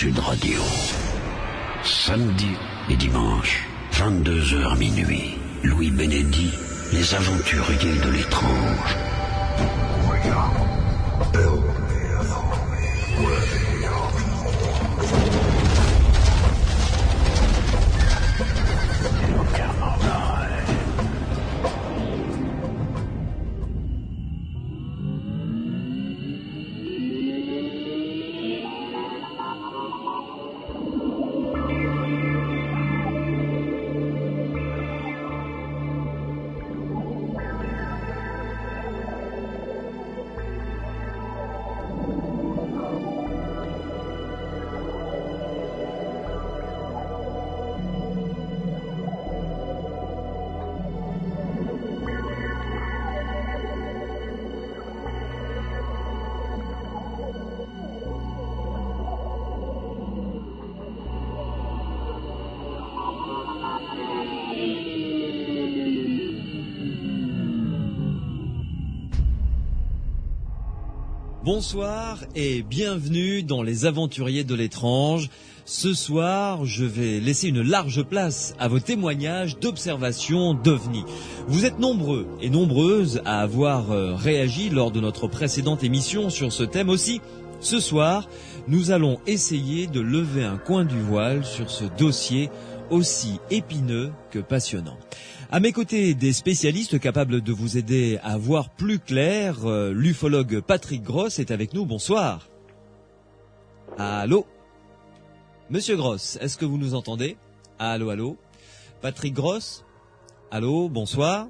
Sud Radio. Samedi et dimanche, 22h minuit. Louis Bénédy, les aventuriers de l'étrange. Bonsoir et bienvenue dans les aventuriers de l'étrange. Ce soir, je vais laisser une large place à vos témoignages d'observation d'OVNI. Vous êtes nombreux et nombreuses à avoir réagi lors de notre précédente émission sur ce thème aussi. Ce soir, nous allons essayer de lever un coin du voile sur ce dossier aussi épineux que passionnant. À mes côtés, des spécialistes capables de vous aider à voir plus clair. L'ufologue Patrick Gross est avec nous. Bonsoir. Allô ? Monsieur Gross, est-ce que vous nous entendez ? Allô, allô ? Patrick Gross ? Allô, bonsoir.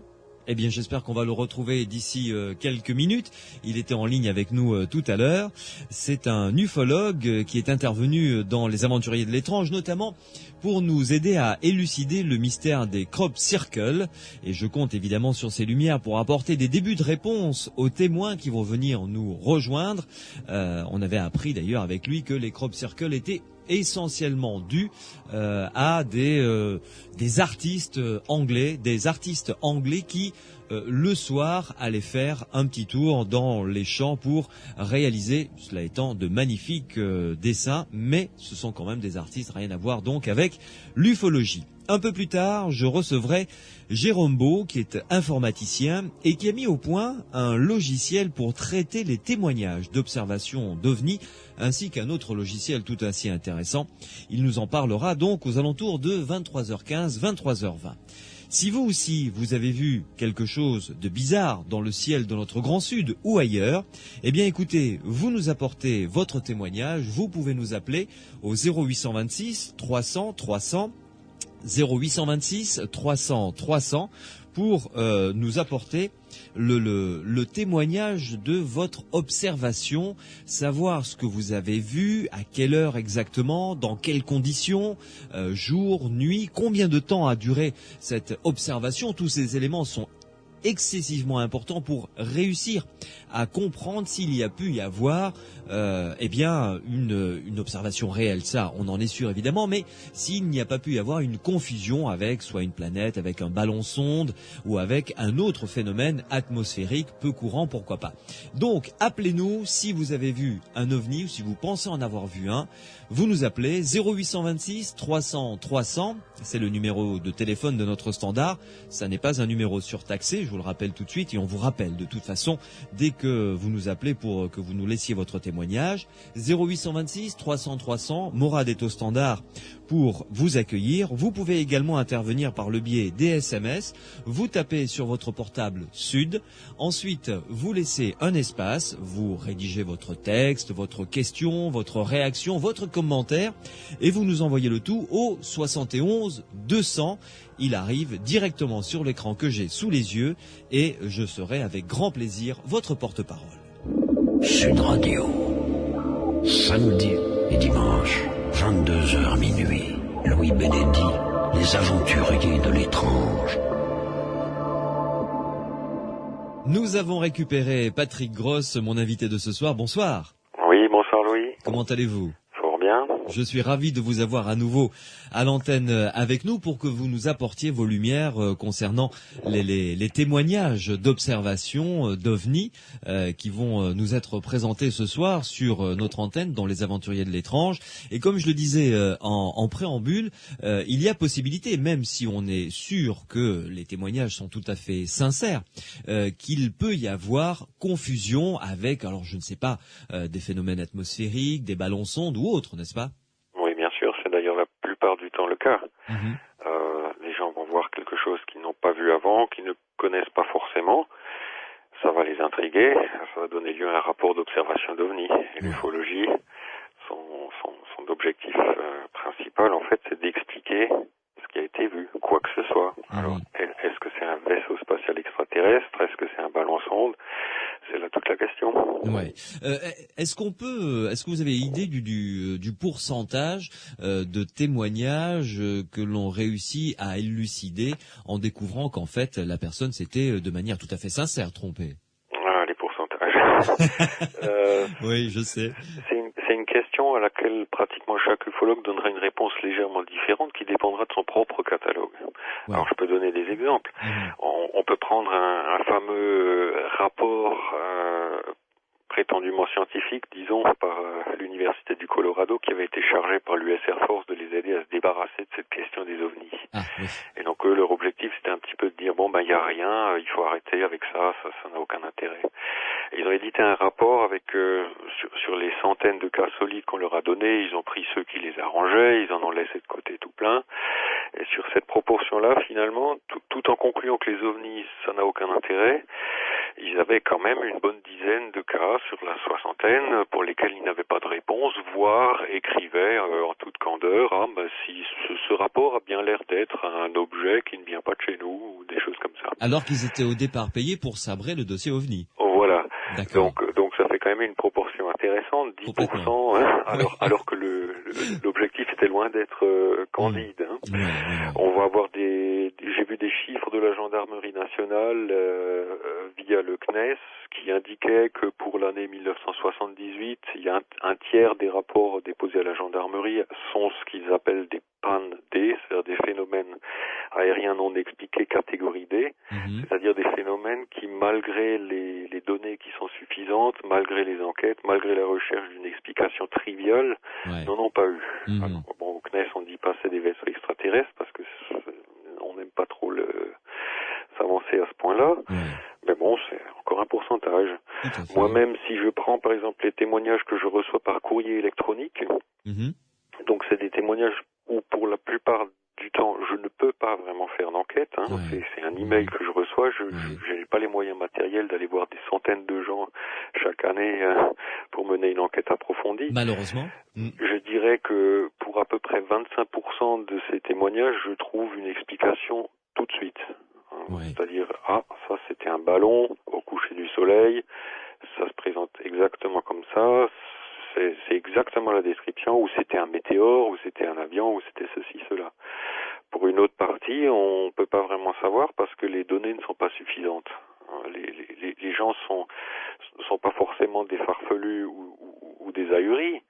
Eh bien, j'espère qu'on va le retrouver d'ici quelques minutes. Il était en ligne avec nous tout à l'heure. C'est un ufologue qui est intervenu dans les aventuriers de l'étrange, notamment pour nous aider à élucider le mystère des crop circles. Et je compte évidemment sur ces lumières pour apporter des débuts de réponse aux témoins qui vont venir nous rejoindre. On avait appris d'ailleurs avec lui que les crop circles étaient essentiellement dus à des artistes anglais, qui le soir allaient faire un petit tour dans les champs pour réaliser, cela étant, de magnifiques dessins, mais ce sont quand même des artistes, rien à voir donc avec l'ufologie. Un peu plus tard, je recevrai Jérôme Beau, qui est informaticien et qui a mis au point un logiciel pour traiter les témoignages d'observation d'OVNI, ainsi qu'un autre logiciel tout ainsi intéressant. Il nous en parlera donc aux alentours de 23h15, 23h20. Si vous aussi, vous avez vu quelque chose de bizarre dans le ciel de notre Grand Sud ou ailleurs, eh bien écoutez, vous nous apportez votre témoignage, vous pouvez nous appeler au 0826 300 300, 0826 300 300 pour nous apporter le témoignage de votre observation, savoir ce que vous avez vu, à quelle heure exactement, dans quelles conditions, jour, nuit, combien de temps a duré cette observation. Tous ces éléments sont excessivement importants pour réussir à comprendre s'il y a pu y avoir une observation réelle. Ça, on en est sûr évidemment, mais s'il n'y a pas pu y avoir une confusion avec soit une planète, avec un ballon sonde ou avec un autre phénomène atmosphérique peu courant, pourquoi pas. Donc, appelez-nous si vous avez vu un OVNI ou si vous pensez en avoir vu un. Vous nous appelez 0826 300 300, c'est le numéro de téléphone de notre standard. Ça n'est pas un numéro surtaxé, je vous le rappelle tout de suite, et on vous rappelle de toute façon dès que vous nous appelez pour que vous nous laissiez votre témoignage. 0826 300 300, Morad est au standard pour vous accueillir. Vous pouvez également intervenir par le biais des SMS. Vous tapez sur votre portable Sud. Ensuite, vous laissez un espace. Vous rédigez votre texte, votre question, votre réaction, votre commentaire. Et vous nous envoyez le tout au 71 200. Il arrive directement sur l'écran que j'ai sous les yeux. Et je serai avec grand plaisir votre porte-parole. Sud Radio. Samedi et dimanche, 22h minuit. Louis Bénédy, les aventuriers de l'étrange. Nous avons récupéré Patrick Gross, mon invité de ce soir. Bonsoir. Oui, bonsoir Louis. Comment allez-vous ? Fort bien. Je suis ravi de vous avoir à nouveau à l'antenne avec nous pour que vous nous apportiez vos lumières concernant les témoignages d'observation d'OVNI qui vont nous être présentés ce soir sur notre antenne dans Les Aventuriers de l'étrange. Et comme je le disais en préambule, il y a possibilité, même si on est sûr que les témoignages sont tout à fait sincères, qu'il peut y avoir confusion avec, alors je ne sais pas, des phénomènes atmosphériques, des ballons sondes ou autres, n'est-ce pas? Oui, bien sûr, c'est d'ailleurs la plupart du temps le cas. Mmh. Les gens vont voir quelque chose qu'ils n'ont pas vu avant, qu'ils ne connaissent pas forcément. Ça va les intriguer, ça va donner lieu à un rapport d'observation d'OVNI. Et l'ufologie, son objectif principal, en fait, c'est d'expliquer ce qui a été vu, quoi que ce soit. Alors, est-ce que c'est un vaisseau spatial extraterrestre? Est-ce que c'est un ballon sonde? C'est là toute la question. Ouais. Est-ce que vous avez idée du pourcentage de témoignages que l'on réussit à élucider en découvrant qu'en fait la personne s'était de manière tout à fait sincère trompée? Ah, les pourcentages. Oui, je sais. C'est une question à laquelle pratiquement chaque ufologue donnera une réponse légèrement différente qui dépendra de son propre catalogue. Ouais. Alors je peux donner des exemples. On peut prendre un fameux rapport prétendument scientifique, disons, par l'Université du Colorado, qui avait été chargé par l'US Air Force de les aider à se débarrasser de cette question des ovnis. Ah, oui. Et donc eux, leur objectif, c'était un petit peu de dire, bon, ben, il n'y a rien, il faut arrêter avec ça n'a aucun intérêt. Et ils ont édité un rapport avec, sur les centaines de cas solides qu'on leur a donnés, ils ont pris ceux qui les arrangeaient, ils en ont laissé de côté tout plein. Et sur cette proportion-là, finalement, tout en concluant que les ovnis, ça n'a aucun intérêt, ils avaient quand même une bonne dizaine de cas sur la soixantaine pour lesquels ils n'avaient pas de réponse, voire écrivaient en toute candeur, ah ben si ce rapport a bien l'air d'être un objet qui ne vient pas de chez nous, ou des choses comme ça. Alors qu'ils étaient au départ payés pour sabrer le dossier OVNI. Oh, voilà. Donc ça fait quand même une proportion intéressante, 10%, hein, alors que l'objectif était loin d'être candide. Hein. On va avoir j'ai vu des chiffres de la gendarmerie nationale via le CNES qui indiquaient que pour l'année 1978, il y a un tiers des rapports déposés à la gendarmerie sont ce qu'ils appellent des PAN-D, c'est-à-dire des phénomènes aériens non expliqués catégorie D, c'est-à-dire des phénomènes qui, malgré les données qui sont suffisantes, malgré les enquêtes, malgré la recherche d'une explication triviale, n'en ont pas eu. Alors, bon, au CNES, on ne dit pas c'est des vaisseaux extraterrestres parce que on n'aime pas trop s'avancer à ce point-là. Mais bon, c'est encore un pourcentage. Moi-même, si je prends par exemple les témoignages que je reçois par courrier électronique, donc c'est des témoignages où pour la plupart du temps, je ne peux pas vraiment faire d'enquête. Hein. C'est un email que je reçois. Je n'ai pas les moyens matériels d'aller voir des centaines de gens chaque année pour mener une enquête approfondie. Malheureusement. Je dirais que pour à peu près 25% de ces témoignages, je trouve une explication tout de suite. C'est-à-dire, ça c'était un ballon au coucher du soleil, ça se présente exactement comme ça, c'est exactement la description, ou c'était un météore, ou c'était un avion, ou c'était ceci, cela. Pour une autre partie, on peut pas vraiment savoir parce que les données ne sont pas suffisantes. Les gens sont pas forcément des farfelus ou des ahuris,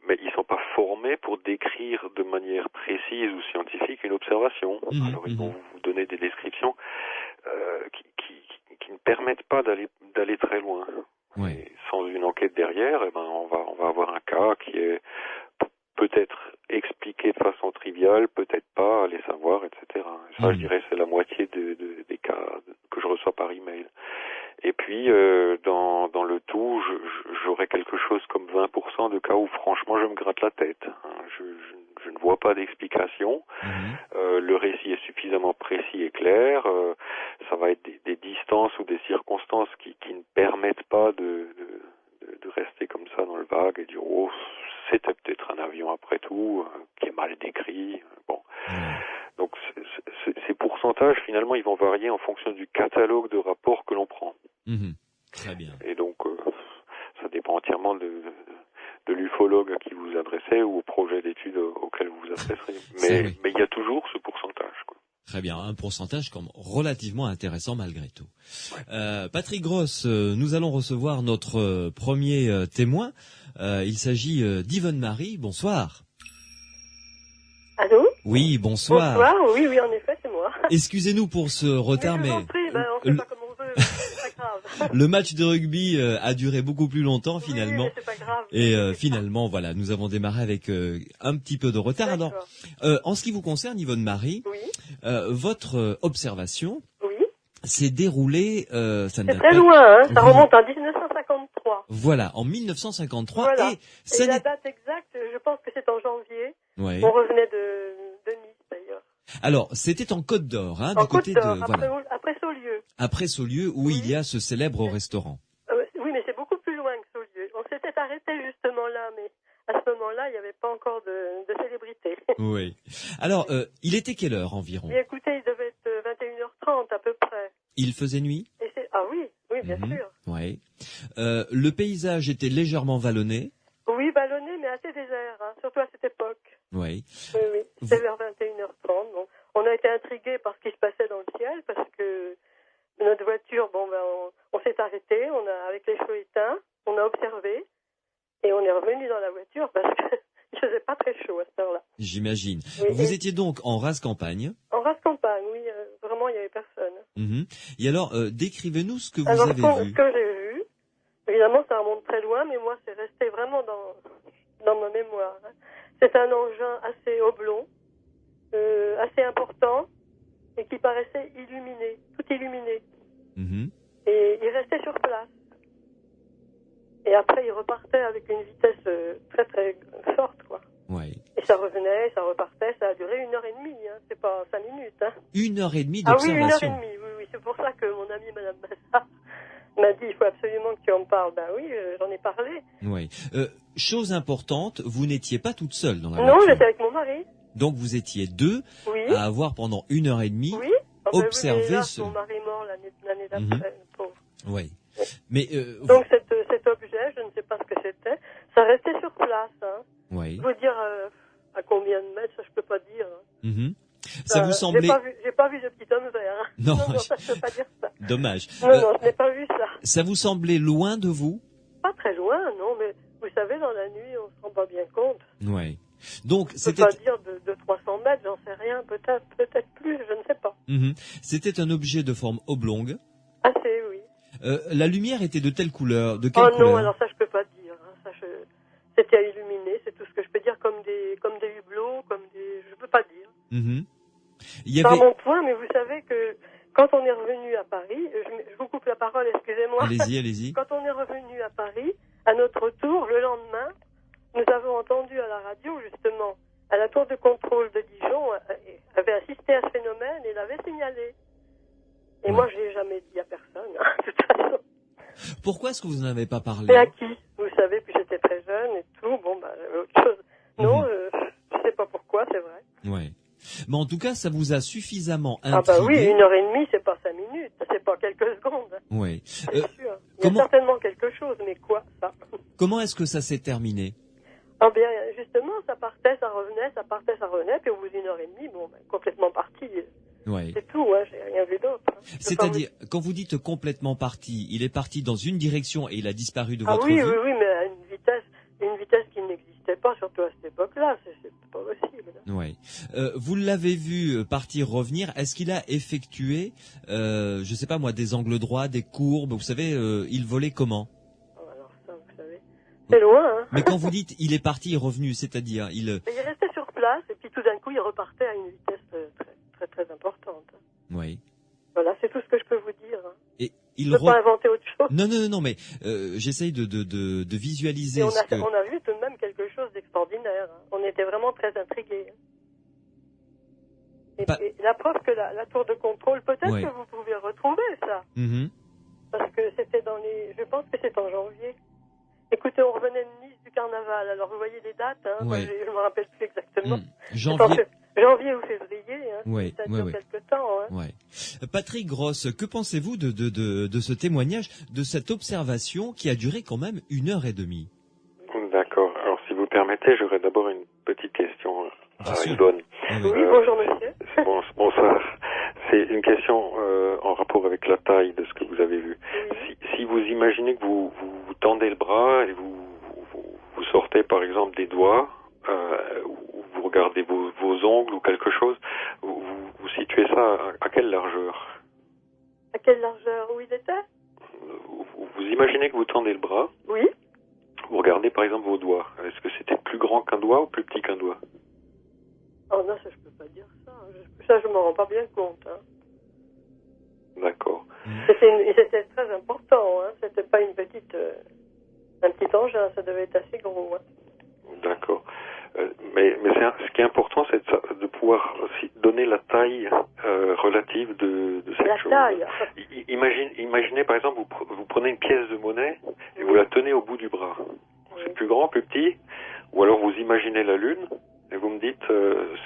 mais ils sont pas formés pour décrire de manière précise ou scientifique une observation. Alors ils vont vous donner des descriptions qui ne permettent pas d'aller très loin. Et sans une enquête derrière, on va avoir un cas qui est peut-être expliqué de façon triviale, peut-être pas, aller savoir, etc. Et ça, je dirais, c'est la moitié des cas que je reçois par email. Et puis, dans le tout, j'aurais quelque chose comme 20% de cas où, franchement, je me gratte la tête. Je ne vois pas d'explication. Le récit est suffisamment précis et clair. Ça va être des distances ou des circonstances qui ne permettent pas de rester comme ça dans le vague et dire c'était peut-être un avion après tout qui est mal décrit. Bon, donc ces pourcentages finalement ils vont varier en fonction du catalogue de rapports que l'on prend. Très bien. Et donc ça dépend entièrement de l'ufologue à qui vous vous adressez ou au projet d'étude auquel vous vous adresserez. Mais il y a toujours ce pourcentage, quoi. Très bien, un pourcentage comme relativement intéressant malgré tout. Patrick Gross, nous allons recevoir notre premier témoin. Il s'agit d'Yvonne Marie. Bonsoir. Allô? Oui, bonsoir. Bonsoir, oui, en effet, c'est moi. Excusez-nous pour ce retard, mais... Je vous en prie, on fait pas comme on veut, c'est pas grave. Le match de rugby a duré beaucoup plus longtemps, finalement. Oui, mais c'est pas grave. Et finalement, voilà, nous avons démarré avec un petit peu de retard. Alors, en ce qui vous concerne, Yvonne Marie, votre observation s'est déroulée... c'est très loin, ça remonte en 1953. Voilà, en 1953. Voilà. Et la date exacte, je pense que c'est en janvier. Ouais. On revenait de Nice, d'ailleurs. Alors, c'était en Côte d'Or, hein, en du côté Côte d'Or, de... Après Saulieu. Après Saulieu, où il y a ce célèbre restaurant. Oui, mais c'est beaucoup plus loin que Saulieu. On s'était arrêté justement là, mais à ce moment-là, il n'y avait pas encore de célébrité. Oui. Alors, il était quelle heure environ? Et écoutez, il devait être 21h30 à peu près. Il faisait nuit? Ah oui, bien sûr. Oui. Le paysage était légèrement vallonné? Oui, vallonné, mais assez désert, hein, surtout à cette époque. Oui. Oui. C'était vers 21h30. Donc, on a été intrigués par ce qui se passait dans le ciel, parce que notre voiture, on s'est arrêté, avec les feux éteints, on a observé, et on est revenu dans la voiture parce qu'il faisait pas très chaud à cette heure-là. J'imagine. Oui, vous étiez donc en rase campagne? En rase campagne, oui. Vraiment, il n'y avait personne. Et alors, décrivez-nous ce que vous avez vu. Ce que j'ai vu, évidemment, ça remonte très loin, mais moi, c'est resté vraiment dans ma mémoire. C'est un engin assez oblong, assez important, et qui paraissait illuminé, tout illuminé. Et il restait sur place. Et après, il repartait avec une vitesse très très forte, quoi. Ouais. Et ça revenait, ça repartait, ça a duré 1h30, hein. C'est pas 5 minutes, hein. 1h30 d'observation. Ah oui, 1h30, oui. C'est pour ça que mon amie Madame Massa m'a dit, il faut absolument que tu en parles. Ben oui, j'en ai parlé. Oui. Chose importante, vous n'étiez pas toute seule dans la voiture. Non, j'étais avec mon mari. Donc vous étiez deux à avoir pendant 1h30 observé ce... Mon mari est mort l'année d'après, pauvre. Oui. Mais donc cet objet, je ne sais pas ce que c'était, ça restait sur place. Hein. Oui. Vous dire à combien de mètres, ça je peux pas dire. Hein. Ça vous semblait... J'ai pas vu de petit homme vert. Hein. Non, ça je peux pas dire ça. Dommage. Non, je n'ai pas vu ça. Ça vous semblait loin de vous? Pas très loin, non, mais vous savez, dans la nuit, on se rend pas bien compte. Oui. Donc je peux pas dire de 300 mètres, j'en sais rien, peut-être plus, je ne sais pas. C'était un objet de forme oblongue? Assez, oui. La lumière était de telle couleur, de quelle couleur? Non, alors ça je peux pas dire. Hein. C'était à illuminer, c'est tout ce que je peux dire, comme des hublots, je peux pas dire. Ça remonte loin, mais vous savez que quand on est revenu à Paris, je vous coupe la parole, excusez-moi. Allez-y. Quand on est revenu à Paris, à notre retour, le lendemain, nous avons entendu à la radio, justement, à la tour de contrôle de Dijon, avait assisté à ce phénomène et l'avait signalé. Et moi, je l'ai jamais dit à personne, hein, de toute façon. Pourquoi est-ce que vous n'en avez pas parlé? Mais à qui? Vous savez, puis j'étais très jeune et tout, j'avais autre chose. Non, je sais pas pourquoi, c'est vrai. Ouais. Mais en tout cas, ça vous a suffisamment intrigué. Ah bah oui, 1h30, c'est pas 5 minutes, c'est pas quelques secondes. Oui. C'est sûr. Il y a certainement quelque chose, mais quoi, ça? Comment est-ce que ça s'est terminé? Ah bien, justement, ça partait, ça revenait, puis au bout d'1h30, complètement parti. Ouais. C'est tout, hein, j'ai rien vu d'autre. C'est-à-dire, quand vous dites complètement parti, il est parti dans une direction et il a disparu de votre vue? Oui, mais à une vitesse qui n'existait pas, surtout à cette époque-là, c'est pas possible. Oui. Vous l'avez vu partir, revenir. Est-ce qu'il a effectué, je sais pas moi, des angles droits, des courbes? Vous savez, il volait comment? Alors ça, vous savez, c'est loin. Hein. Mais quand vous dites il est parti et revenu, c'est-à-dire il restait sur place et puis tout d'un coup il repartait à une vitesse très importante. Oui. Voilà, c'est tout ce que je peux vous dire. Hein. Et je peux pas inventer autre chose. Non, mais j'essaye de visualiser. Et on a vu tout de même quelque chose d'extraordinaire. Hein. On était vraiment très intrigués. Et la preuve que la tour de contrôle, peut-être que vous pouvez retrouver ça. Parce que c'était je pense que c'est en janvier. Écoutez, on revenait de Nice du carnaval. Alors vous voyez les dates, hein. Moi, je me rappelle plus exactement. Janvier ou février, hein. Ça dure quelque temps. Hein. Patrick Gross, que pensez-vous de ce témoignage, de cette observation qui a duré quand même 1h30? D'accord. Alors si vous permettez, j'aurais d'abord une petite question à Yvonne. Oui, bonjour monsieur. Bonsoir. C'est une question en rapport avec la taille de ce que vous avez vu. Oui. Si vous imaginez que vous tendez le bras et vous sortez par exemple des doigts, ou vous regardez vos ongles ou quelque chose. Vous situez ça à quelle largeur? À quelle largeur où il était? Vous imaginez que vous tendez le bras. Oui. Vous regardez par exemple vos doigts. Est-ce que c'était plus grand qu'un doigt ou plus petit qu'un doigt? Oh non, ça je peux pas dire ça. Ça je m'en rends pas bien compte. Hein. D'accord. C'était très important. Hein. C'était pas un petit engin. Ça devait être assez gros. Hein. D'accord. Mais ce qui est important, c'est de pouvoir aussi donner la taille relative de cette chose. La taille. Imaginez par exemple, vous prenez une pièce de monnaie et vous la tenez au bout du bras. Oui. C'est plus grand, plus petit, ou alors vous imaginez la Lune et vous me dites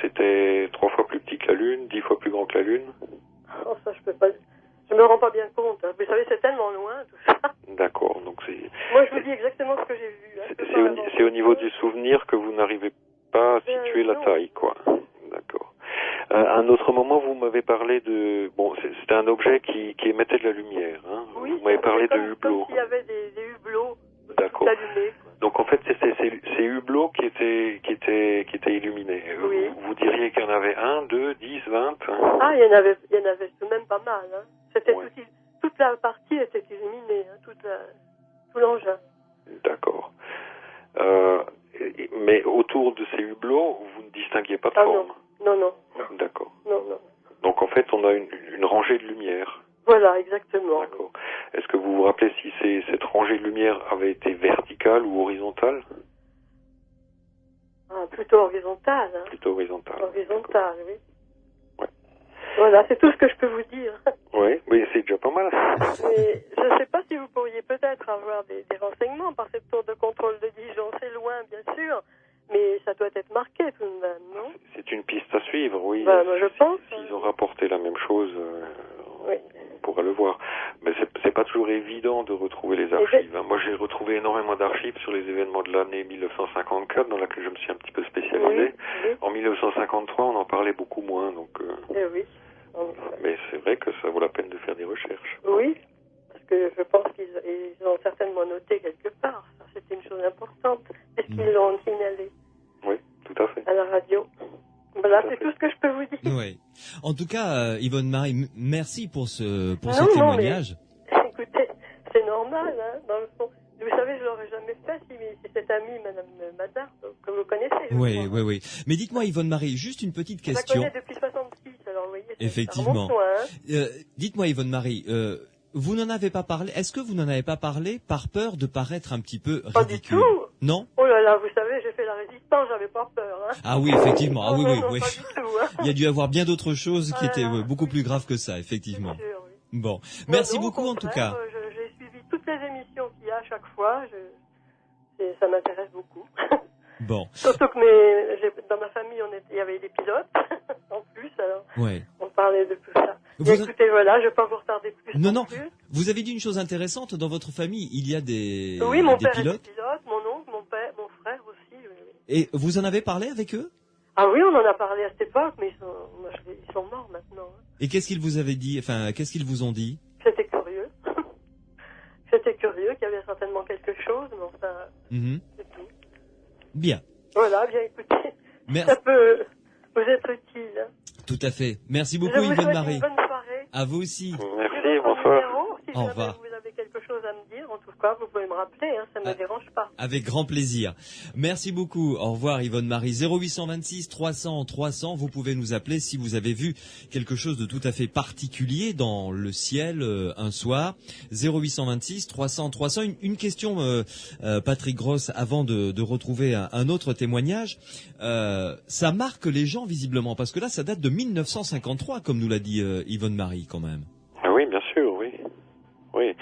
c'était 3 fois plus petit que la Lune, 10 fois plus grand que la Lune. Oh, ça je peux pas. Je me rends pas bien compte. Hein. Vous savez, c'est tellement loin tout ça. D'accord, donc c'est. Moi, je vous dis exactement ce que j'ai vu. Hein. C'est au niveau du souvenir que vous n'arrivez pas à situer la taille, quoi. D'accord. À un autre moment, vous m'avez parlé de. Bon, c'était un objet qui émettait de la lumière. Hein. Oui. Vous m'avez parlé de hublots. Comme s'il y avait des hublots. D'accord. Allumés. Donc en fait, c'est ces hublots qui étaient illuminés. Oui. Vous diriez qu'il y en avait 1, 2, 10, 20. Ah, il y en avait tout de même pas mal. Hein. C'était toute la partie était illuminée, hein, tout l'engin. D'accord. Mais autour de ces hublots, vous ne distinguiez pas de forme. Non. D'accord. Non. Donc en fait, on a une rangée de lumière. Voilà, exactement. D'accord. Est-ce que vous vous rappelez si cette rangée de lumière avait été verticale ou horizontale? Ah, plutôt horizontale. Hein. Plutôt horizontale. Horizontale, oui. Ouais. Voilà, c'est tout ce que je peux vous dire. Oui, mais c'est déjà pas mal. Mais je ne sais pas si vous pourriez peut-être avoir des renseignements par cette tour de contrôle de Dijon. C'est loin, bien sûr, mais ça doit être marqué tout de même, non? C'est une piste à suivre, oui. Moi, je pense. S'ils ont rapporté la même chose, oui. On pourra le voir. Mais c'est pas toujours évident de retrouver les archives. Moi, j'ai retrouvé énormément d'archives sur les événements de l'année 1954, dans laquelle je me suis un petit peu spécialisé. Oui. En 1953, on en parlait beaucoup moins, donc. Oui. Mais c'est vrai que ça vaut la peine de faire des recherches. Oui, parce que je pense qu'ils ont certainement noté quelque part. Ça, c'était une chose importante. Est-ce qu'ils l'ont signalé? Oui, tout à fait. À la radio. Voilà, c'est tout ce que je peux vous dire. Oui. En tout cas, Yvonne Marie, merci pour ce témoignage. Mais, écoutez, c'est normal, hein, dans le fond. Vous savez, je l'aurais jamais fait si cette amie, Madame Madard, que vous connaissez. Oui. Mais dites-moi, Yvonne Marie, juste une petite question. Je la connais depuis 66, alors vous voyez. Effectivement. Dites-moi, Yvonne Marie, vous n'en avez pas parlé. Est-ce que vous n'en avez pas parlé par peur de paraître un petit peu ridicule? Pas du tout. Non? Oh là là, vous savez, j'ai fait la résistance, j'avais pas peur. Hein. Ah oui, effectivement. Ah oui. Non, pas du tout, hein. Il y a dû avoir bien d'autres choses qui étaient beaucoup plus graves que ça, effectivement. Bien sûr, oui. Bon, merci beaucoup en tout cas. J'ai suivi toutes les émissions qu'il y a à chaque fois. Ça m'intéresse beaucoup. Bon. Surtout que dans ma famille, il y avait des pilotes en plus. Alors on parlait de tout ça. Écoutez, voilà, je ne vais pas vous retarder plus. Non. Vous avez dit une chose intéressante. Dans votre famille, il y a des pilotes. Oui, mon père est pilote, mon oncle, mon frère aussi. Oui. Et vous en avez parlé avec eux? Ah oui, on en a parlé à cette époque, mais ils sont morts maintenant. Hein. Et qu'est-ce qu'ils vous avaient dit? Enfin, qu'est-ce qu'ils vous ont dit? C'était curieux. C'était curieux qu'il y avait certainement quelque chose, mais enfin, c'est tout. Bien. Voilà, bien écoutez. Merci. Ça peut vous être utile. Hein. Tout à fait. Merci beaucoup, Yvonne Marie. Une bonne soirée. À vous aussi. Merci, bonsoir. Si vous avez quelque chose à me dire, en tout cas, vous pouvez me rappeler, hein, ça ne me dérange pas. Avec grand plaisir. Merci beaucoup. Au revoir, Yvonne Marie. 0826 300 300. Vous pouvez nous appeler si vous avez vu quelque chose de tout à fait particulier dans le ciel un soir. 0826 300 300. Une question, Patrick Gross, avant de retrouver un autre témoignage. Ça marque les gens visiblement, parce que là, ça date de 1953, comme nous l'a dit Yvonne Marie, quand même. Oui, bien sûr, oui. Oui,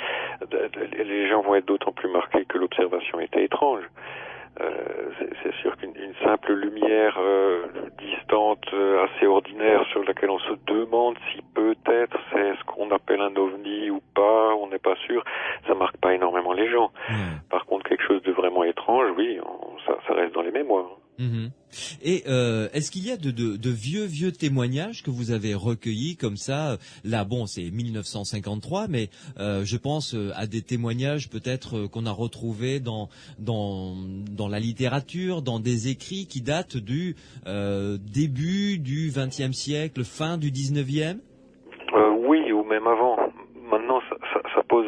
les gens vont être d'autant plus marqués que l'observation était étrange. C'est sûr qu'une simple lumière distante, assez ordinaire, sur laquelle on se demande si peut-être c'est ce qu'on appelle un ovni ou pas, on n'est pas sûr, ça marque pas énormément les gens. Par contre, quelque chose de vraiment étrange, oui, ça reste dans les mémoires. Et est-ce qu'il y a de vieux témoignages que vous avez recueillis comme ça? Là, bon, c'est 1953, mais je pense à des témoignages peut-être qu'on a retrouvés dans la littérature, dans des écrits qui datent du début du XXe siècle, fin du XIXe. Oui, ou même avant. Maintenant, ça pose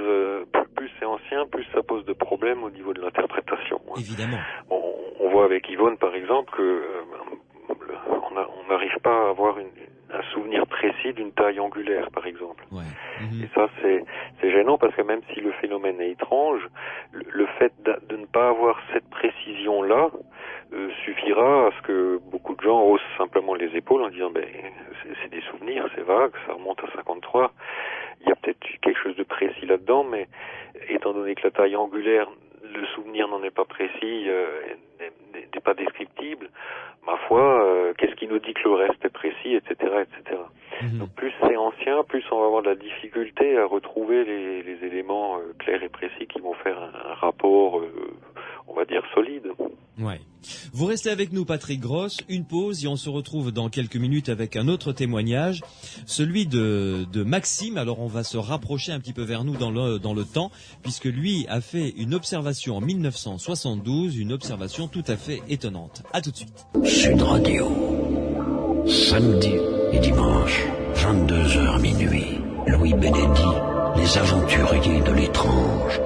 plus c'est ancien, plus ça pose de problèmes au niveau de l'interprétation. Évidemment. On voit avec Yvonne, par exemple, que on n'arrive pas à avoir un souvenir précis d'une taille angulaire, par exemple. Ouais. Et ça, c'est gênant parce que même si le phénomène est étrange, le fait de ne pas avoir cette précision-là suffira à ce que beaucoup de gens haussent simplement les épaules en disant c'est des souvenirs, c'est vague, ça remonte à 53. Il y a peut-être quelque chose de précis là-dedans, mais étant donné que la taille angulaire, le souvenir n'en est pas précis, n'est pas descriptible, ma foi, qu'est-ce qui nous dit que le reste est précis, etc., etc. Donc plus c'est ancien, plus on va avoir de la difficulté à retrouver les éléments clairs et précis qui vont faire un rapport, on va dire, solide. Ouais. Vous restez avec nous, Patrick Gross, une pause et on se retrouve dans quelques minutes avec un autre témoignage, celui de Maxime. Alors on va se rapprocher un petit peu vers nous dans le temps, puisque lui a fait une observation en 1972, une observation tout à fait étonnante. À tout de suite. Sud Radio, samedi et dimanche, 22h minuit. Louis Bénédit, les aventuriers de l'étrange.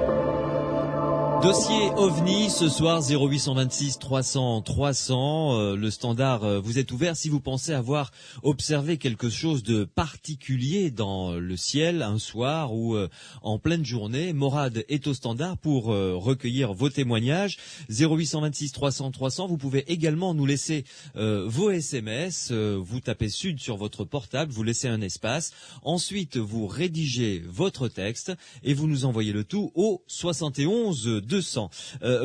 Dossier OVNI, ce soir 0826 300 300, le standard vous est ouvert si vous pensez avoir observé quelque chose de particulier dans le ciel un soir ou en pleine journée. Morad est au standard pour recueillir vos témoignages. 0826 300 300, vous pouvez également nous laisser vos SMS, vous tapez Sud sur votre portable, vous laissez un espace, ensuite vous rédigez votre texte et vous nous envoyez le tout au 71 200.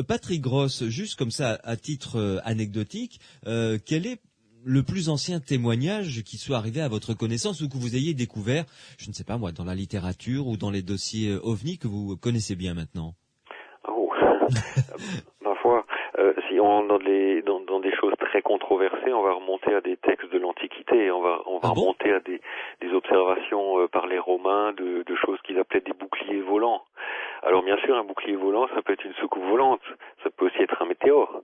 Patrick Gross, juste comme ça à titre anecdotique, quel est le plus ancien témoignage qui soit arrivé à votre connaissance ou que vous ayez découvert, je ne sais pas moi, dans la littérature ou dans les dossiers OVNI que vous connaissez bien maintenant? Ma foi, si on dans des choses très controversées, on va remonter à des textes de l'Antiquité, on va remonter à des observations par les Romains de choses qu'ils appelaient des boucliers volants. Alors bien sûr, un bouclier volant, ça peut être une soucoupe volante, ça peut aussi être un météore.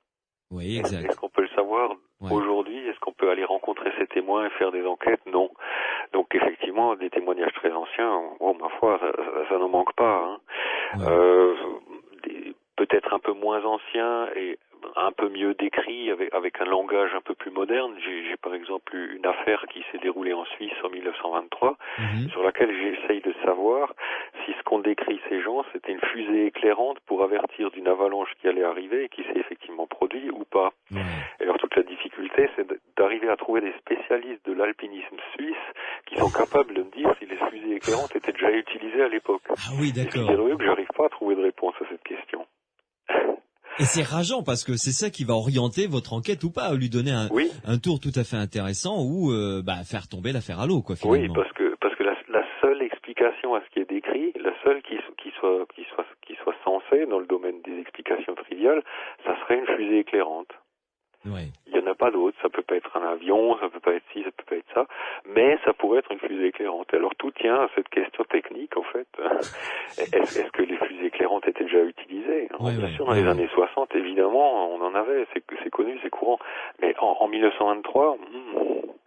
Oui, exact. Est-ce qu'on peut le savoir aujourd'hui? Est-ce qu'on peut aller rencontrer ces témoins et faire des enquêtes? Non. Donc effectivement, des témoignages très anciens, ma foi, ça n'en manque pas. Peut-être un peu moins anciens et un peu mieux décrit avec un langage un peu plus moderne. J'ai par exemple une affaire qui s'est déroulée en Suisse en 1923 sur laquelle j'essaye de savoir si ce qu'ont décrit ces gens c'était une fusée éclairante pour avertir d'une avalanche qui allait arriver et qui s'est effectivement produit ou pas. Et alors toute la difficulté c'est d'arriver à trouver des spécialistes de l'alpinisme suisse qui sont capables de me dire si les fusées éclairantes étaient déjà utilisées à l'époque. Ah oui, d'accord. C'est curieux que j'arrive pas à trouver de réponse à cette question. Et c'est rageant parce que c'est ça qui va orienter votre enquête ou pas, lui donner un tour tout à fait intéressant ou faire tomber l'affaire à l'eau, quoi, finalement. Oui, parce que la seule explication à ce qui est décrit, la seule qui soit censée dans le domaine des explications triviales, ça serait une fusée éclairante. Ouais. Il n'y en a pas d'autre, ça peut pas être un avion, ça peut pas être ci, ça peut pas être ça, mais ça pourrait être une fusée éclairante. Alors tout tient à cette question technique en fait. Est-ce que les fusées éclairantes étaient déjà utilisées? Bien sûr, dans les années 60, évidemment, on en avait, c'est connu, c'est courant. Mais en 1923,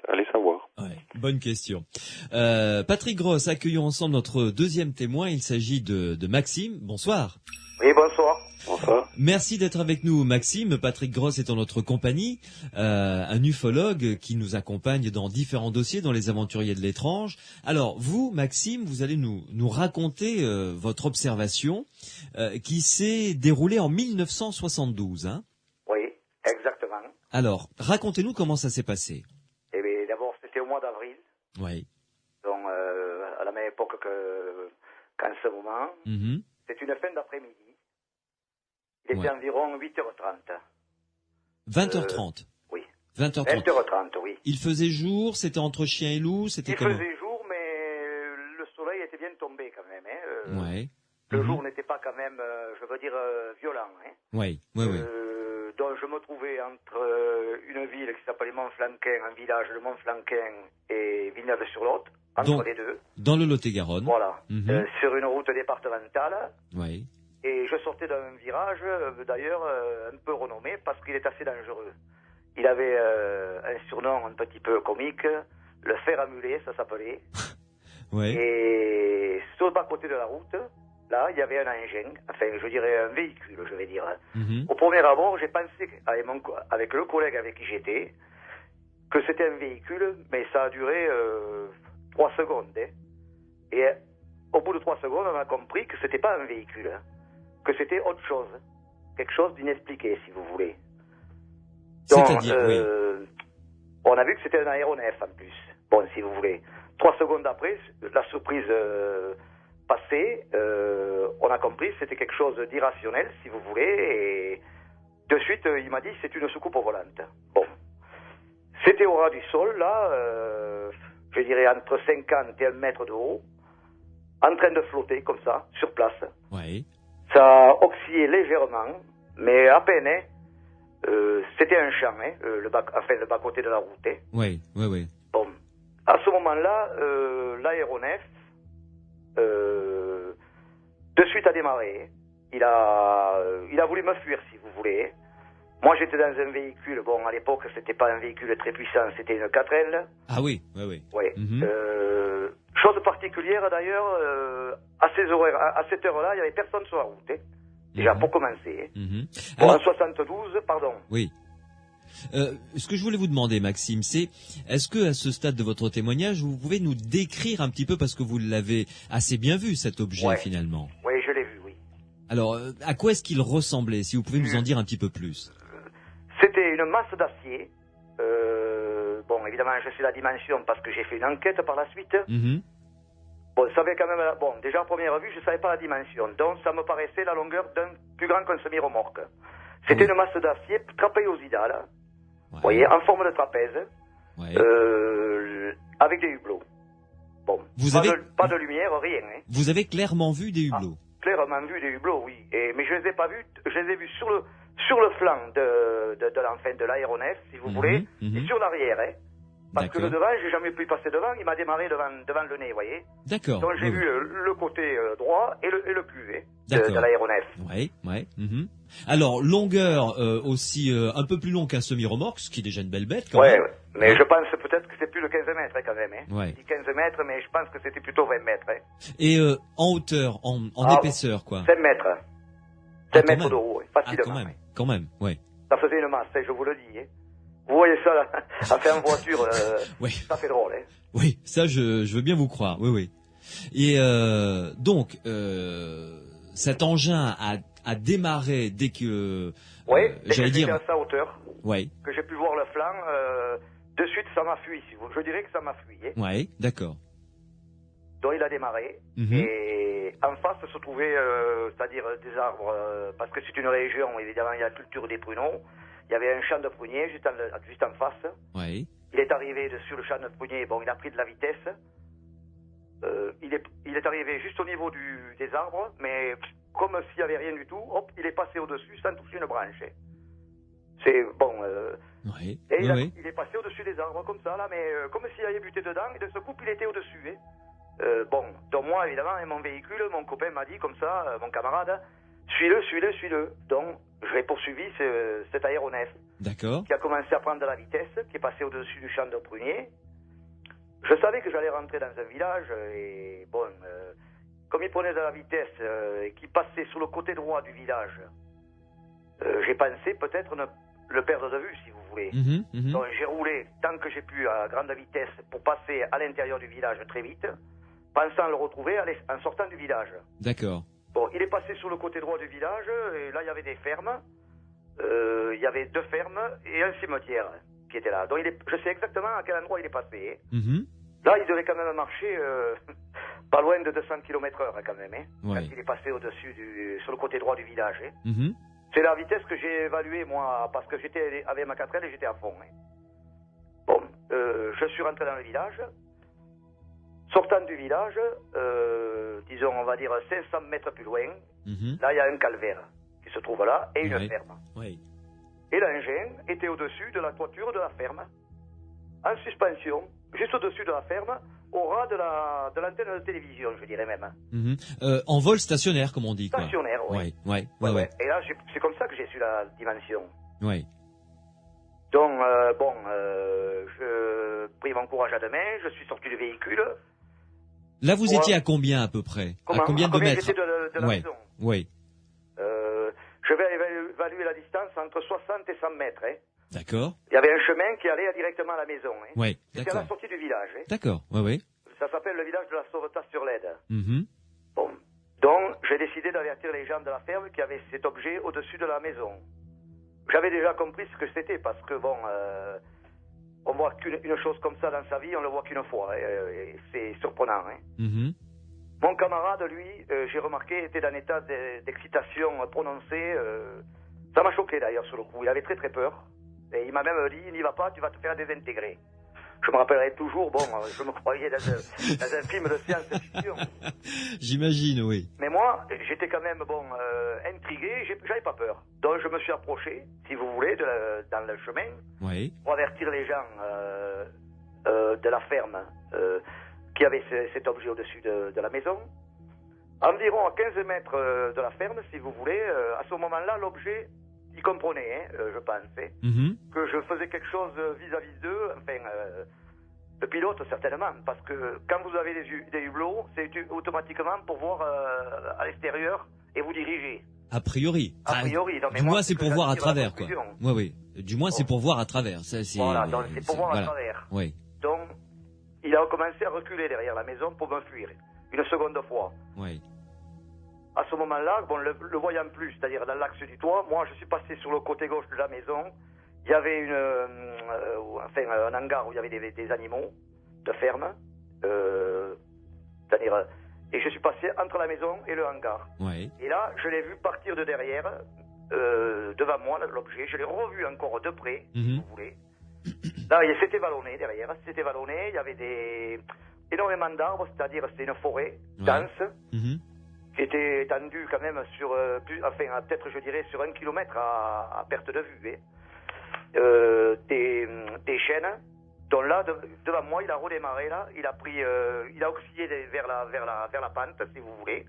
allez savoir. Ouais, bonne question. Patrick Gross, accueillons ensemble notre deuxième témoin, il s'agit de Maxime. Bonsoir. Oui, bonsoir. Bonsoir. Merci d'être avec nous, Maxime. Patrick Gross est en notre compagnie, un ufologue qui nous accompagne dans différents dossiers dans les aventuriers de l'étrange. Alors, vous, Maxime, vous allez nous raconter votre observation qui s'est déroulée en 1972, hein? Oui, exactement. Alors, racontez-nous comment ça s'est passé. Eh bien, d'abord, c'était au mois d'avril. Oui. Donc, à la même époque qu'en ce moment. C'est une fin d'après-midi. Il était environ 8h30. 20h30 Oui. 20h30. 20h30, oui. Il faisait jour, c'était entre chien et loup, c'était comment? Il faisait jour, mais le soleil était bien tombé quand même. Le jour n'était pas quand même, violent. Oui. Donc je me trouvais entre ville qui s'appelait Montflanquin, un village de Montflanquin et Villeneuve-sur-Lot, entre les deux. Dans le Lot-et-Garonne. Voilà, sur une route départementale. Oui. Et je sortais d'un virage, d'ailleurs, un peu renommé, parce qu'il est assez dangereux. Il avait un surnom un petit peu comique, le fer à mulet, ça s'appelait. Oui. Et sur le bas-côté de la route, là, il y avait un engin, enfin, je dirais un véhicule, je vais dire. Au premier abord, j'ai pensé, avec le collègue avec qui j'étais, que c'était un véhicule, mais ça a duré 3 secondes. Hein. Et au bout de 3 secondes, on a compris que c'était pas un véhicule, hein, que c'était autre chose, quelque chose d'inexpliqué, si vous voulez. Donc, c'est-à-dire, oui. On a vu que c'était un aéronef en plus. Bon, si vous voulez. 3 secondes après, la surprise passée, on a compris que c'était quelque chose d'irrationnel, si vous voulez, et de suite, il m'a dit c'est une soucoupe volante. Bon. C'était au ras du sol, là, je dirais entre 50 et 1 mètre de haut, en train de flotter, comme ça, sur place. Oui. Ça oscillait légèrement, mais à peine, hein. C'était un champ, hein, le bas-côté de la route. Hein. Oui. Bon. À ce moment-là, l'aéronef, de suite a démarré. Il a voulu me fuir, si vous voulez. Moi, j'étais dans un véhicule. Bon, à l'époque, c'était pas un véhicule très puissant, c'était une 4L. Ah oui. Ouais. Chose particulière, d'ailleurs, à cette heure-là, il y avait personne sur la route. Hein. Déjà, pour commencer. Bon, alors, en 72, pardon. Oui. Ce que je voulais vous demander, Maxime, c'est est-ce que à ce stade de votre témoignage, vous pouvez nous décrire un petit peu, parce que vous l'avez assez bien vu, cet objet, finalement. Oui, je l'ai vu, oui. Alors, à quoi est-ce qu'il ressemblait, si vous pouvez nous en dire un petit peu plus? C'était une masse d'acier. Bon, évidemment, je sais la dimension parce que j'ai fait une enquête par la suite. Bon, ça avait quand même, bon, déjà à première vue, je ne savais pas la dimension. Donc, ça me paraissait la longueur d'un plus grand qu'un semi-remorque. C'était une masse d'acier trapézoïdale, vous voyez, en forme de trapèze, avec des hublots. Bon, pas de lumière, rien. Hein. Vous avez clairement vu des hublots? Clairement vu des hublots, oui. Mais je les ai pas vus, je les ai vus sur le flanc de l'aéronef, si vous voulez, et sur l'arrière, hein. Parce que le devant, j'ai jamais pu passer devant, il m'a démarré devant le nez, vous voyez. D'accord. Donc j'ai vu le côté droit et le cul de l'aéronef. Oui. Alors, longueur aussi un peu plus long qu'un semi-remorque, ce qui est déjà une belle bête quand même. Mais je pense peut-être que c'est plus de 15 mètres quand même. Hein. Ouais. Je dis 15 mètres, mais je pense que c'était plutôt 20 mètres. Hein. Et en hauteur, en épaisseur, quoi. 5 mètres. 5 mètres de haut, facilement. Quand même, ouais. Ça faisait une masse, je vous le dis. Hein. Vous voyez ça, là, à faire en voiture, ça fait drôle. Hein. Oui, ça, je veux bien vous croire, oui. Et donc, cet engin a démarré dès que... j'allais dire... à sa hauteur, que j'ai pu voir le flanc, de suite, ça m'a fui, je dirais que ça m'a fui. Hein. Oui, d'accord. Donc, il a démarré, et en face se trouvaient, c'est-à-dire des arbres, parce que c'est une région, évidemment, il y a la culture des pruneaux. Il y avait un champ de pruniers juste en face. Oui. Il est arrivé dessus le champ de pruniers. Bon, il a pris de la vitesse. Il est arrivé juste au niveau des arbres, mais comme s'il n'y avait rien du tout, hop, il est passé au-dessus sans toucher une branche. C'est bon. Et il est passé au-dessus des arbres comme ça, là, mais comme s'il avait buté dedans, et de ce coup, il était au-dessus. Hein. Bon, donc moi, évidemment, et mon véhicule, mon copain m'a dit comme ça, mon camarade, suis-le. Donc, je l'ai poursuivi cet aéronef. D'accord. Qui a commencé à prendre de la vitesse, qui est passé au-dessus du champ de pruniers. Je savais que j'allais rentrer dans un village, et bon, comme il prenait de la vitesse et qu'il passait sur le côté droit du village, j'ai pensé peut-être le perdre de vue, si vous voulez. Donc, j'ai roulé tant que j'ai pu à grande vitesse pour passer à l'intérieur du village très vite, pensant le retrouver en sortant du village. D'accord. Bon, il est passé sur le côté droit du village, et là, il y avait des fermes. Il y avait 2 fermes et un cimetière qui était là. Donc, je sais exactement à quel endroit il est passé. Là, il devait quand même marcher pas loin de 200 km/h, quand même. Hein, quand il est passé au-dessus, sur le côté droit du village. Hein. C'est la vitesse que j'ai évaluée, moi, parce que j'étais avec ma 4L et j'étais à fond. Hein. Bon, je suis rentré dans le village. Sortant du village, disons, on va dire 500 mètres plus loin, là, il y a un calvaire qui se trouve là et une ferme. Et l'engin était au-dessus de la toiture de la ferme, en suspension, juste au-dessus de la ferme, au ras de l'antenne de télévision, je dirais même. En vol stationnaire, comme on dit. Stationnaire, quoi. Oui. Ouais. Et là, c'est comme ça que j'ai su la dimension. Oui. Donc, je pris mon courage à deux mains, je suis sorti du véhicule. Là, vous étiez à combien à peu près? À combien de mètres? J'étais de la maison. Oui. Je vais évaluer la distance entre 60 et 100 mètres. D'accord. Il y avait un chemin qui allait directement à la maison. Oui, c'était à la sortie du village. D'accord, oui. Ça s'appelle le village de la Sauvetas-sur-l'Aide. Bon. Donc, j'ai décidé d'avertir les gens de la ferme qui avaient cet objet au-dessus de la maison. J'avais déjà compris ce que c'était parce que, on voit qu'une chose comme ça dans sa vie, on le voit qu'une fois. Et c'est surprenant. Mon camarade, lui, j'ai remarqué, était dans un état d'excitation prononcée. Ça m'a choqué d'ailleurs sur le coup. Il avait très très peur. Et il m'a même dit, n'y va pas, tu vas te faire désintégrer. Je me rappellerai toujours, je me croyais dans un film de science-fiction. J'imagine, oui. Mais moi, j'étais quand même, intrigué, j'avais pas peur. Donc je me suis approché, si vous voulez, dans le chemin, pour avertir les gens de la ferme qui avaient cet objet au-dessus de la maison. Environ à 15 mètres de la ferme, si vous voulez, à ce moment-là, l'objet... Ils comprenaient, je pense, que je faisais quelque chose vis-à-vis d'eux, le pilote certainement, parce que quand vous avez des hublots, c'est automatiquement pour voir à l'extérieur et vous diriger. A priori. Du moins, c'est pour voir à travers, quoi. Oui. Du moins, c'est pour voir à travers. Voilà, donc c'est pour voir à travers. Oui. Donc, il a commencé à reculer derrière la maison pour me fuir, une seconde fois. Oui. À ce moment-là, le voyant plus, c'est-à-dire dans l'axe du toit, moi je suis passé sur le côté gauche de la maison. Il y avait un hangar où il y avait des animaux de ferme. C'est-à-dire, et je suis passé entre la maison et le hangar. Oui. Et là, je l'ai vu partir de derrière, devant moi, l'objet. Je l'ai revu encore de près, si vous voulez. Là, il s'était vallonné derrière. Il y avait énormément d'arbres, c'est-à-dire c'était une forêt dense. Qui était étendu quand même sur, peut-être je dirais sur 1 kilomètre à perte de vue. Des chênes, dont là, devant moi, il a redémarré là, il a oscillé vers la pente, si vous voulez,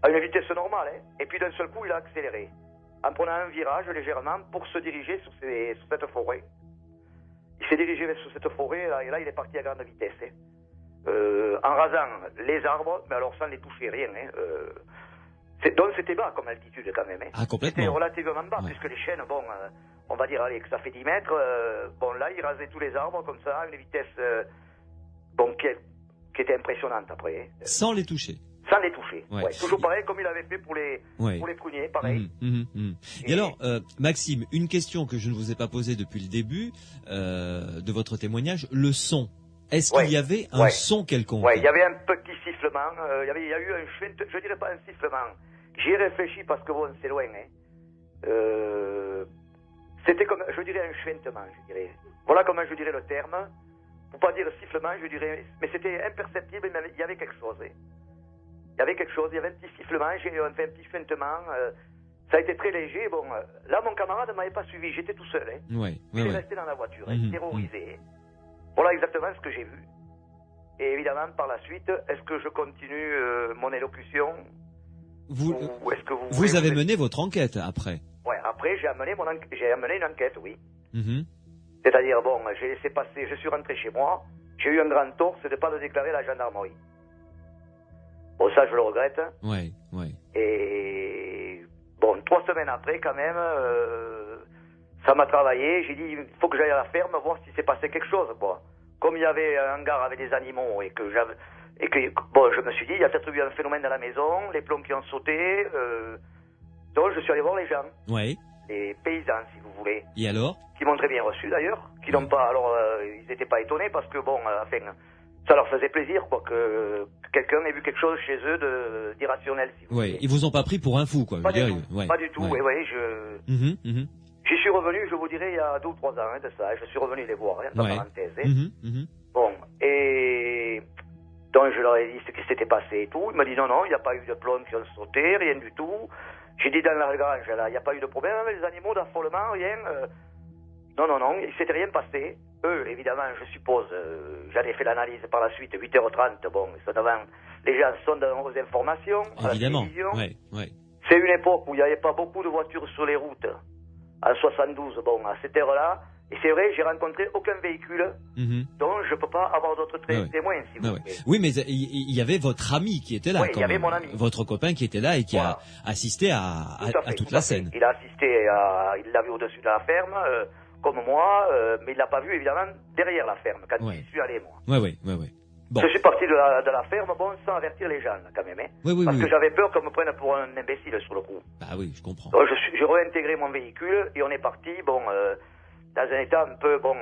à une vitesse normale, et puis d'un seul coup, il a accéléré, en prenant un virage légèrement pour se diriger sur cette forêt. Il s'est dirigé sur cette forêt, et là, il est parti à grande vitesse. En rasant les arbres, mais alors sans les toucher, rien. Donc c'était bas comme altitude quand même. Ah, complètement. C'était relativement bas, puisque les chênes, on va dire que ça fait 10 mètres. Là, il rasait tous les arbres comme ça, à une vitesse qui était impressionnante après. Sans les toucher. Sans les toucher. Ouais. Toujours pareil comme il avait fait pour les pruniers, pareil. Et alors, Maxime, une question que je ne vous ai pas posée depuis le début de votre témoignage, le son. Est-ce qu'il y avait un son quelconque? Oui, il y avait un petit sifflement. Il y a eu un chuintement, je dirais pas un sifflement. J'y ai réfléchi parce que c'est loin. C'était comme, je dirais un chuintement, je dirais. Voilà comment je dirais le terme. Pour pas dire sifflement, je dirais, mais c'était imperceptible, mais il y avait quelque chose. Il y avait quelque chose, il y avait un petit sifflement, j'ai fait un petit chuintement. Ça a été très léger. Là, mon camarade ne m'avait pas suivi, j'étais tout seul. Il est resté dans la voiture, terrorisé. Voilà exactement ce que j'ai vu. Et évidemment, par la suite, est-ce que je continue mon élocution ou est-ce que vous avez mené votre enquête après? Ouais, après j'ai amené une enquête, oui. C'est-à-dire, j'ai laissé passer, je suis rentré chez moi, j'ai eu un grand tort, c'est de ne pas le déclarer à la gendarmerie. Ça, je le regrette. Oui. Et 3 semaines après, quand même... ça m'a travaillé, j'ai dit, il faut que j'aille à la ferme voir si s'est passé quelque chose, quoi. Comme il y avait un hangar avec des animaux je me suis dit, il y a peut-être eu un phénomène dans la maison, les plombs qui ont sauté, donc je suis allé voir les gens. Oui. Les paysans, si vous voulez. Et alors? Qui m'ont très bien reçu, d'ailleurs, qui n'ont pas, ils n'étaient pas étonnés parce que, ça leur faisait plaisir, quoi, que quelqu'un ait vu quelque chose chez eux d'irrationnel, si vous voulez. Ils vous ont pas pris pour un fou, quoi. Pas du tout, J'y suis revenu, je vous dirais, il y a 2 ou 3 ans de ça. Je suis revenu les voir, entre parenthèses. Et donc je leur ai dit ce qui s'était passé et tout. Ils m'ont dit non, il n'y a pas eu de plombs qui ont sauté, rien du tout. J'ai dit dans la grange, là, il n'y a pas eu de problème avec les animaux, d'affolement, rien. Non, il ne s'était rien passé. Eux, évidemment, je suppose, j'en ai fait l'analyse par la suite, 8h30, bon, les gens sont dans aux informations, évidemment. À la télévision. Ouais. C'est une époque où il n'y avait pas beaucoup de voitures sur les routes. En 72, bon, à cette heure-là. Et c'est vrai, j'ai rencontré aucun véhicule, donc je ne peux pas avoir d'autres témoins, si vous voulez. Oui, mais il y avait votre ami qui était là. Oui, il y avait mon ami. Votre copain qui était là et qui a assisté à toute la scène. Il a assisté, il l'a vu au-dessus de la ferme, comme moi, mais il l'a pas vu, évidemment, derrière la ferme, quand je suis allé, moi. Oui. Bon. Je suis parti de la ferme, bon, sans avertir les gens, là, quand même, hein. Parce que j'avais peur qu'on me prenne pour un imbécile sur le coup. Ah oui, je comprends. Donc, j'ai réintégré mon véhicule et on est parti, bon, dans un état un peu, bon...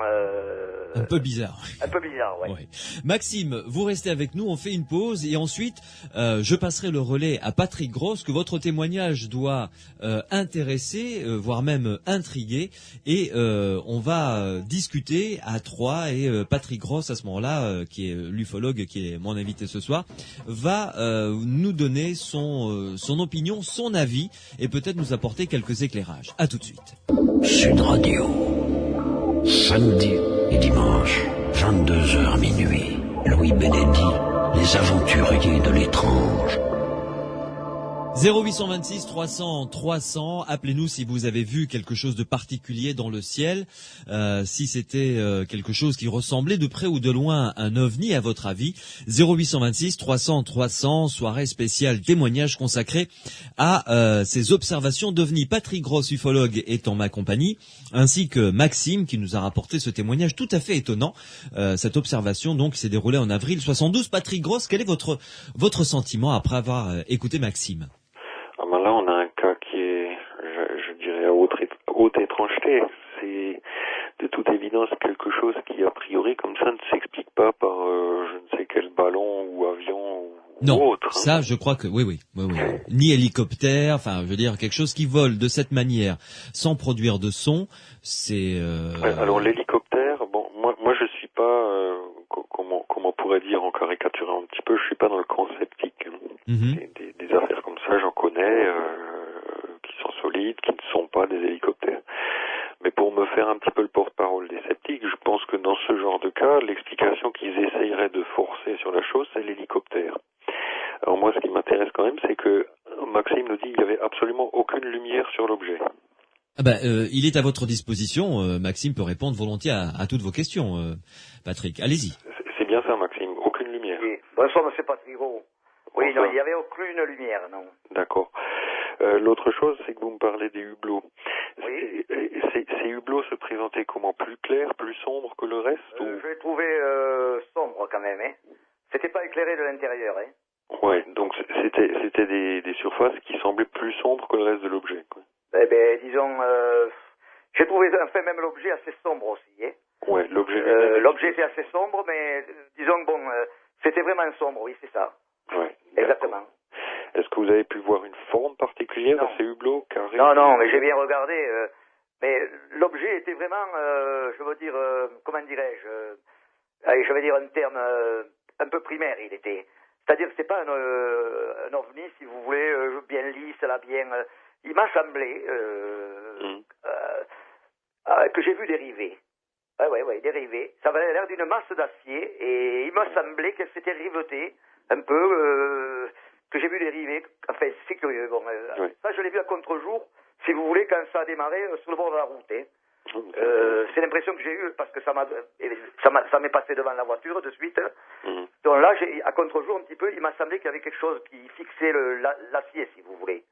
un peu bizarre. Un peu bizarre, ouais. Maxime, vous restez avec nous, on fait une pause et ensuite, je passerai le relais à Patrick Gross, que votre témoignage doit intéresser, voire même intriguer. Et on va discuter à trois et Patrick Gross, à ce moment-là, qui est l'ufologue, qui est mon invité ce soir, va nous donner son opinion, son avis et peut-être nous apporter quelques éclairages. À tout de suite. Sud Radio. Samedi et dimanche, 22h minuit. Louis Benedit, les aventuriers de l'étrange. 0826 300 300, appelez-nous si vous avez vu quelque chose de particulier dans le ciel, si c'était quelque chose qui ressemblait de près ou de loin à un ovni à votre avis. 0826 300 300, soirée spéciale témoignage consacré à ces observations d'ovnis. Patrick Gross, ufologue, est en ma compagnie, ainsi que Maxime qui nous a rapporté ce témoignage tout à fait étonnant. Cette observation donc s'est déroulée en avril 72. Patrick Gross, quel est votre sentiment après avoir écouté Maxime? Là, on a un cas qui est, je dirais, à haute étrangeté. C'est de toute évidence quelque chose qui, a priori, comme ça, ne s'explique pas par je ne sais quel ballon ou avion ou autre. Ça, je crois que oui. Ni hélicoptère, enfin, je veux dire, quelque chose qui vole de cette manière, sans produire de son, c'est... Alors, l'hélicoptère, bon, moi, je suis pas, comment on pourrait dire, en caricaturant un petit peu, je suis pas dans le camp sceptique. Des affaires comme ça, j'en connais, qui sont solides, qui ne sont pas des hélicoptères. Mais pour me faire un petit peu le porte-parole des sceptiques, je pense que dans ce genre de cas, l'explication qu'ils essayeraient de forcer sur la chose, c'est l'hélicoptère. Alors moi, ce qui m'intéresse quand même, c'est que Maxime nous dit qu'il n'y avait absolument aucune lumière sur l'objet. Il est à votre disposition. Maxime peut répondre volontiers à toutes vos questions. Patrick, allez-y. C'est bien ça, Maxime. Aucune lumière. Oui. Bonsoir, monsieur Patrick. Oui, non, il n'y avait aucune lumière, non. D'accord. L'autre chose, c'est que vous me parlez des hublots. Oui. Ces hublots se présentaient comment? Plus clairs, plus sombres que le reste ou... Je l'ai trouvé sombre quand même, hein. C'était pas éclairé de l'intérieur, hein. Ouais, donc c'était des surfaces qui semblaient plus sombres que le reste de l'objet, quoi. Eh ben, disons, j'ai trouvé, enfin, même l'objet assez sombre aussi, hein. Ouais, l'objet... l'objet était assez sombre, mais disons, bon, c'était vraiment sombre, oui, c'est ça. Ouais. Exactement. Est-ce que vous avez pu voir une forme particulière dans ces hublots carrés? Non, mais j'ai bien regardé. Mais l'objet était vraiment, je veux dire, comment dirais-je, je vais dire un terme un peu primaire, il était. C'est-à-dire que c'est pas un ovni, si vous voulez, bien lisse, là, bien... il m'a semblé que j'ai vu dériver. Ouais, dériver. Ça avait l'air d'une masse d'acier et il m'a semblé qu'elle s'était rivetée un peu, que j'ai vu dériver. Enfin, c'est curieux. Bon, ça, je l'ai vu à contre-jour, si vous voulez, quand ça a démarré sur le bord de la route. Hein. C'est l'impression que j'ai eue parce que ça m'est passé devant la voiture de suite. Donc là, à contre-jour, un petit peu, il m'a semblé qu'il y avait quelque chose qui fixait l'acier, si vous voulez.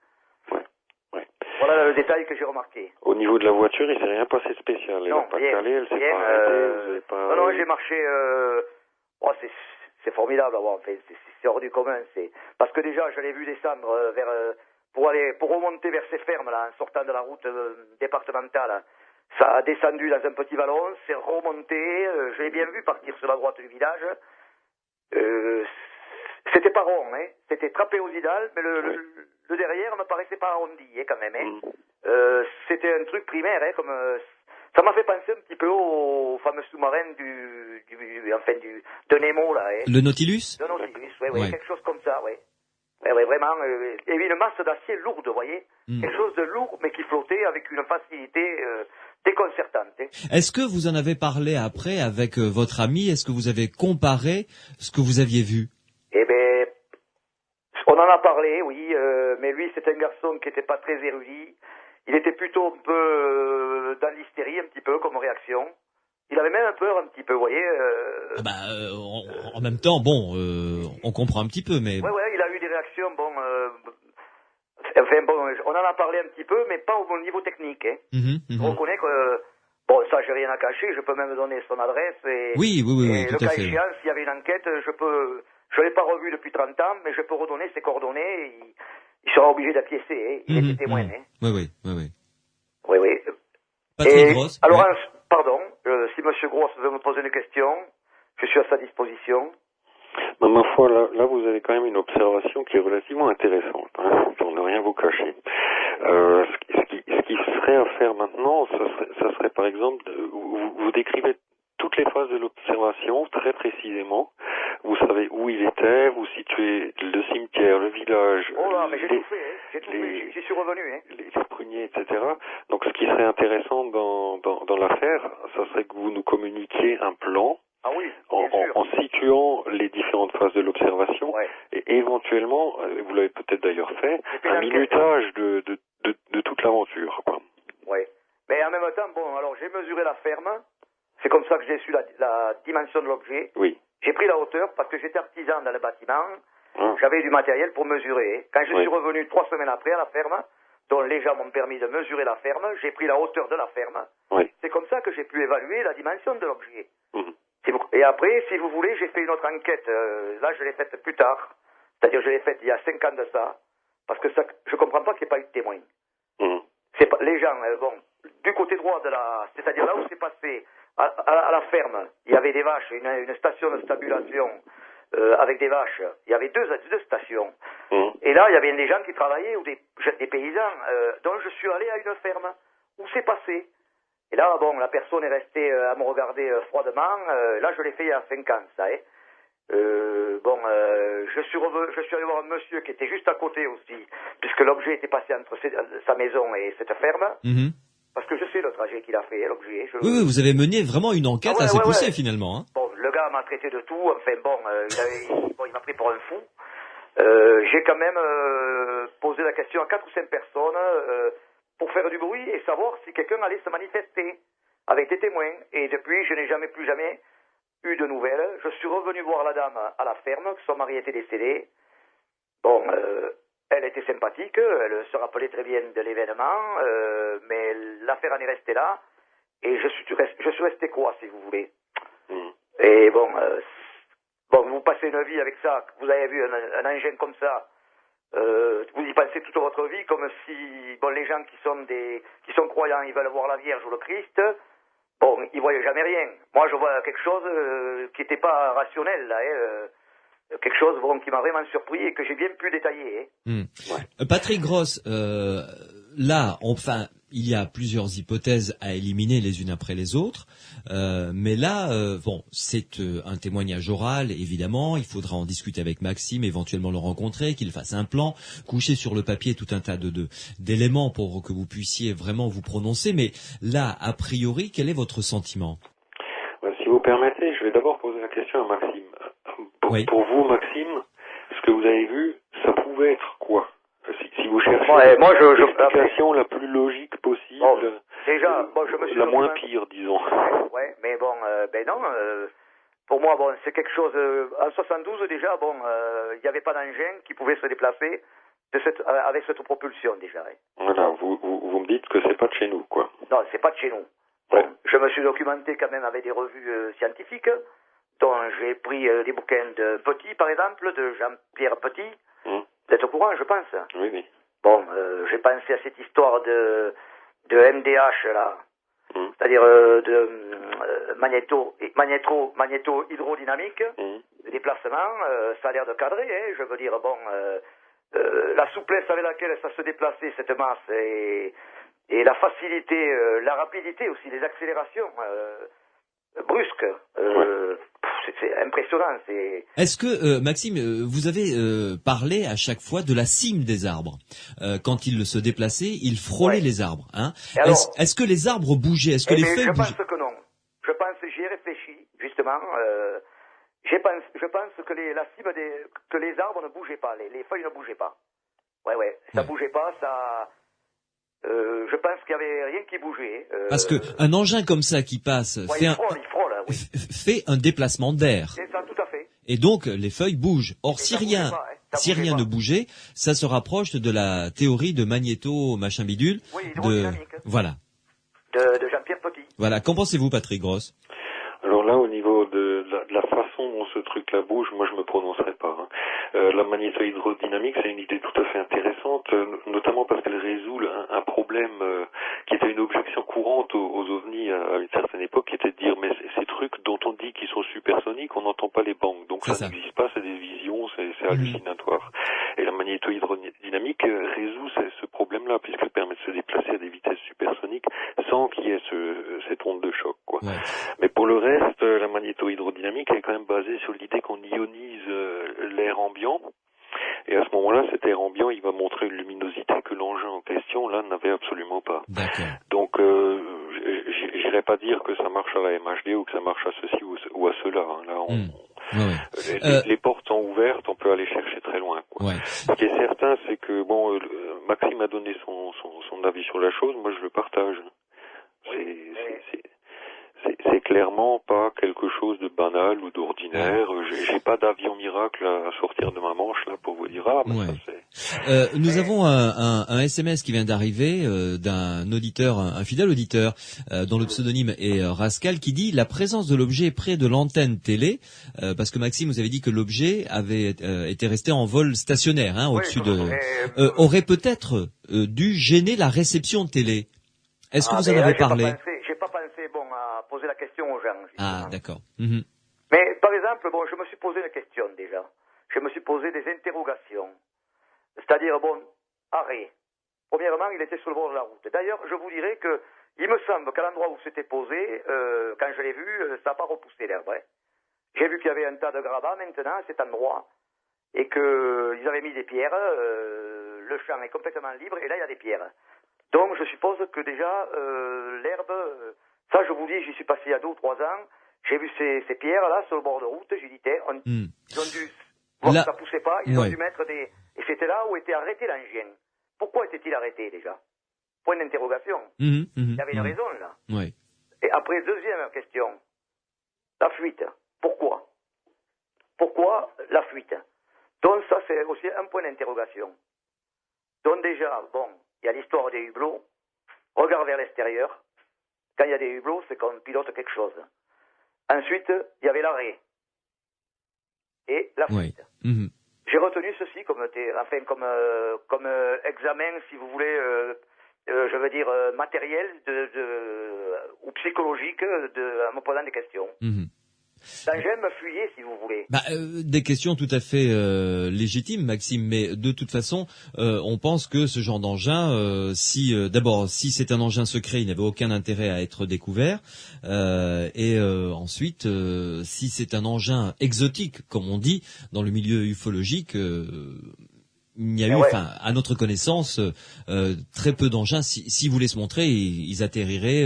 Ouais. Voilà le détail que j'ai remarqué. Au niveau de la voiture, il s'est rien passé de spécial. Elle n'a pas calé, elle s'est pas arrêtée, vous avez pas... Non, j'ai marché... c'est formidable, enfin, c'est hors du commun. Parce que déjà, je l'ai vu descendre pour remonter vers ces fermes, là, en sortant de la route départementale. Ça a descendu dans un petit vallon, c'est remonté, je l'ai bien vu partir sur la droite du village. C'était pas rond, hein. C'était trapézoïdal, mais le derrière me paraissait pas arrondi, hein, quand même. Hein. C'était un truc primaire, hein, comme ça m'a fait penser un petit peu au fameux sous-marin de Nemo là. Hein. Le Nautilus. Le Nautilus, ouais, quelque chose comme ça, ouais. Ouais. vraiment, il y avait une masse d'acier lourde, vous voyez, quelque chose de lourd, mais qui flottait avec une facilité déconcertante. Est-ce que vous en avez parlé après avec votre ami? Est-ce que vous avez comparé ce que vous aviez vu? Eh ben, on en a parlé, oui, mais lui, c'est un garçon qui n'était pas très érudit. Il était plutôt un peu dans l'hystérie, un petit peu, comme réaction. Il avait même peur un petit peu, vous voyez. En même temps, bon, on comprend un petit peu, mais... Ouais, il a eu des réactions, bon... Enfin, bon, on en a parlé un petit peu, mais pas au niveau technique. Hein. Je reconnais que... Bon, ça, j'ai rien à cacher, je peux même donner son adresse. Et, oui, le cas échéant, s'il y avait une enquête, je l'ai pas revu depuis 30 ans, mais je peux redonner ses coordonnées. Il sera obligé d'acquiescer. Hein. Il était témoin. Hein. Oui. Patrick Gross. Alors, pardon, si Monsieur Gross veut me poser une question, je suis à sa disposition. Ma foi, là, vous avez quand même une observation qui est relativement intéressante, hein, pour ne rien vous cacher. Ce qui serait à faire maintenant, ça serait par exemple, vous décrivez toutes les phases de l'observation très précisément. Vous savez où il était, vous situez le cimetière, le village. Oh là, mais j'ai tout fait, hein. J'y suis revenu. Hein. Les pruniers, etc. Donc, ce qui serait intéressant dans l'affaire, ça serait que vous nous communiquiez un plan. Ah oui, en situant les différentes phases de l'observation et éventuellement, vous l'avez peut-être d'ailleurs fait, un minutage de toute l'aventure. Oui, mais en même temps, bon, alors j'ai mesuré la ferme, c'est comme ça que j'ai su la dimension de l'objet. Oui. J'ai pris la hauteur parce que j'étais artisan dans le bâtiment, j'avais du matériel pour mesurer. Quand je suis revenu 3 semaines après à la ferme, dont les gens m'ont permis de mesurer la ferme, j'ai pris la hauteur de la ferme. Oui. C'est comme ça que j'ai pu évaluer la dimension de l'objet. Et après, si vous voulez, j'ai fait une autre enquête. Là, je l'ai faite plus tard. C'est-à-dire, je l'ai faite il y a 5 ans de ça. Parce que ça, je comprends pas qu'il n'y ait pas eu de témoin. C'est pas, les gens, bon, du côté droit de c'est-à-dire là où c'est passé, à la ferme, il y avait des vaches, une station de stabulation avec des vaches. Il y avait deux stations. Et là, il y avait des gens qui travaillaient, ou des paysans, dont je suis allé à une ferme, où c'est passé. Et là, bon, la personne est restée à me regarder froidement. Là, je l'ai fait il y a 5 ans, ça, hein. Je suis allé voir un monsieur qui était juste à côté aussi, puisque l'objet était passé entre sa maison et cette ferme. Parce que je sais le trajet qu'il a fait, l'objet. Oui, vous avez mené vraiment une enquête assez poussée, finalement. Hein. Bon, le gars m'a traité de tout. Enfin, il m'a pris pour un fou. J'ai quand même posé la question à 4 ou 5 personnes pour faire du bruit et savoir si quelqu'un allait se manifester avec des témoins. Et depuis, je n'ai plus jamais eu de nouvelles. Je suis revenu voir la dame à la ferme, que son mari était décédé. Bon, elle était sympathique, elle se rappelait très bien de l'événement, mais l'affaire en est restée là. Et je suis resté quoi, si vous voulez. Et bon, vous passez une vie avec ça, vous avez vu un engin comme ça, vous y pensez toute votre vie, comme si, bon, les gens qui sont croyants, ils veulent voir la Vierge ou le Christ, bon, ils voyaient jamais rien. Moi, je vois quelque chose qui n'était pas rationnel, là, quelque chose, bon, qui m'a vraiment surpris et que j'ai bien pu détailler. Patrick Gross, là, enfin, il y a plusieurs hypothèses à éliminer les unes après les autres, mais là, c'est un témoignage oral, évidemment, il faudra en discuter avec Maxime, éventuellement le rencontrer, qu'il fasse un plan, coucher sur le papier tout un tas d'éléments pour que vous puissiez vraiment vous prononcer, mais là, a priori, quel est votre sentiment? Si vous permettez, je vais d'abord poser la question à Maxime. Pour vous, Maxime, ce que vous avez vu, ça pouvait être quoi? Si vous cherchez l'explication la plus logique possible, déjà, je me suis la moins pire, disons. Ouais, mais bon, non. Pour moi, bon, c'est quelque chose. En 72 déjà, bon, il n'y avait pas d'engin qui pouvait se déplacer avec cette propulsion déjà. Hein. Voilà, vous me dites que c'est pas de chez nous, quoi. Non, c'est pas de chez nous. Bon, je me suis documenté quand même avec des revues scientifiques, dont j'ai pris des bouquins de Petit, par exemple, de Jean-Pierre Petit. Vous êtes au courant, je pense. Oui. Bon, j'ai pensé à cette histoire de MDH, là. C'est-à-dire de magnéto-hydrodynamique, de déplacement, ça a l'air de cadrer, hein, je veux dire, bon, la souplesse avec laquelle ça se déplaçait, cette masse, et la facilité, la rapidité aussi, les accélérations brusques, c'est impressionnant. Est-ce que, Maxime, vous avez parlé à chaque fois de la cime des arbres. Quand il se déplaçait, il frôlait les arbres. Hein. Est-ce que les arbres bougeaient? Est-ce que les feuilles bougeaient? Je pense que non. J'y ai réfléchi, justement. Je pense que la cime que les arbres ne bougeaient pas, les feuilles ne bougeaient pas. Ouais, ça bougeait pas, ça... je pense qu'il y avait rien qui bougeait. Parce que un engin comme ça qui passe fait un déplacement d'air. C'est ça, tout à fait. Et donc les feuilles bougent. Or si rien ne bougeait, ça se rapproche de la théorie de magnéto machin bidule. Oui, hydrodynamique. Voilà. De Jean-Pierre Petit. Voilà. Qu'en pensez-vous, Patrick Gross? Alors là, au niveau de la façon dont ce truc-là bouge, moi je me prononcerai pas. Hein. La magnéto-hydrodynamique, c'est une idée tout à fait intéressante, notamment parce qu'elle résout un problème qui était une objection courante aux ovnis à une certaine époque, qui était de dire mais ces trucs dont on dit qu'ils sont supersoniques, on n'entend pas les bangs, donc ça n'existe pas, c'est des visions, c'est hallucinatoire. Et la magnéto-hydrodynamique résout ce problème-là, puisqu'elle permet de se déplacer à des vitesses supersoniques sans qu'il y ait cette onde de choc, quoi. Ouais. Mais pour le reste, la magnéto-hydrodynamique est quand même basée sur l'idée qu'on ionise l'air ambiant. Et à ce moment-là, cet air ambiant, il va montrer une luminosité que l'engin en question, là, n'avait absolument pas. D'accord. Donc, j'irai pas dire que ça marche à la MHD ou que ça marche à ceci ou à cela. Hein. Là, les portes sont ouvertes, on peut aller chercher très loin, quoi. Ouais. Ce qui est certain, c'est que, Maxime a donné son avis sur la chose, moi je le partage. C'est clairement pas quelque chose de banal ou d'ordinaire. J'ai pas d'avion miracle à sortir de ma manche là pour vous dire nous avons un SMS qui vient d'arriver d'un auditeur, un fidèle auditeur dont le pseudonyme est Rascal, qui dit la présence de l'objet près de l'antenne télé, parce que Maxime, vous avez dit que l'objet avait été resté en vol stationnaire, hein, au-dessus aurait peut-être dû gêner la réception télé. Est-ce que vous en avez parlé? J'ai pas pensé à poser la question aux gens. Ah, d'accord. Mais par exemple, je me suis posé une question déjà. Je me suis posé des interrogations. C'est-à-dire, arrêt. Premièrement, il était sur le bord de la route. D'ailleurs, je vous dirais que il me semble qu'à l'endroit où c'était posé, quand je l'ai vu, ça n'a pas repoussé l'herbe. Hein. J'ai vu qu'il y avait un tas de gravats maintenant à cet endroit et qu'ils avaient mis des pierres. Le champ est complètement libre et là, il y a des pierres. Donc, je suppose que déjà, l'herbe, ça, je vous dis, j'y suis passé il y a 2 ou 3 ans, j'ai vu ces pierres-là sur le bord de route, j'ai dit, ils ont dû voir que ça poussait pas, ils ont dû mettre des... Et c'était là où était arrêté l'engin. Pourquoi était-il arrêté, déjà? Point d'interrogation. Il y avait une raison, là. Ouais. Et après, deuxième question, la fuite. Pourquoi la fuite? Donc, ça, c'est aussi un point d'interrogation. Donc, déjà, il y a l'histoire des hublots. Regard vers l'extérieur. Quand il y a des hublots, c'est qu'on pilote quelque chose. Ensuite, il y avait l'arrêt. Et la fuite. J'ai retenu ceci comme examen, si vous voulez, je veux dire, matériel ou psychologique en me posant des questions. L'engin me fuyait, si vous voulez. Des questions tout à fait légitimes, Maxime, mais de toute façon, on pense que ce genre d'engin, si c'est un engin secret, il n'avait aucun intérêt à être découvert, et ensuite, si c'est un engin exotique, comme on dit dans le milieu ufologique, il y a eu, à notre connaissance, très peu d'engins. S'ils voulaient se montrer, ils atterriraient,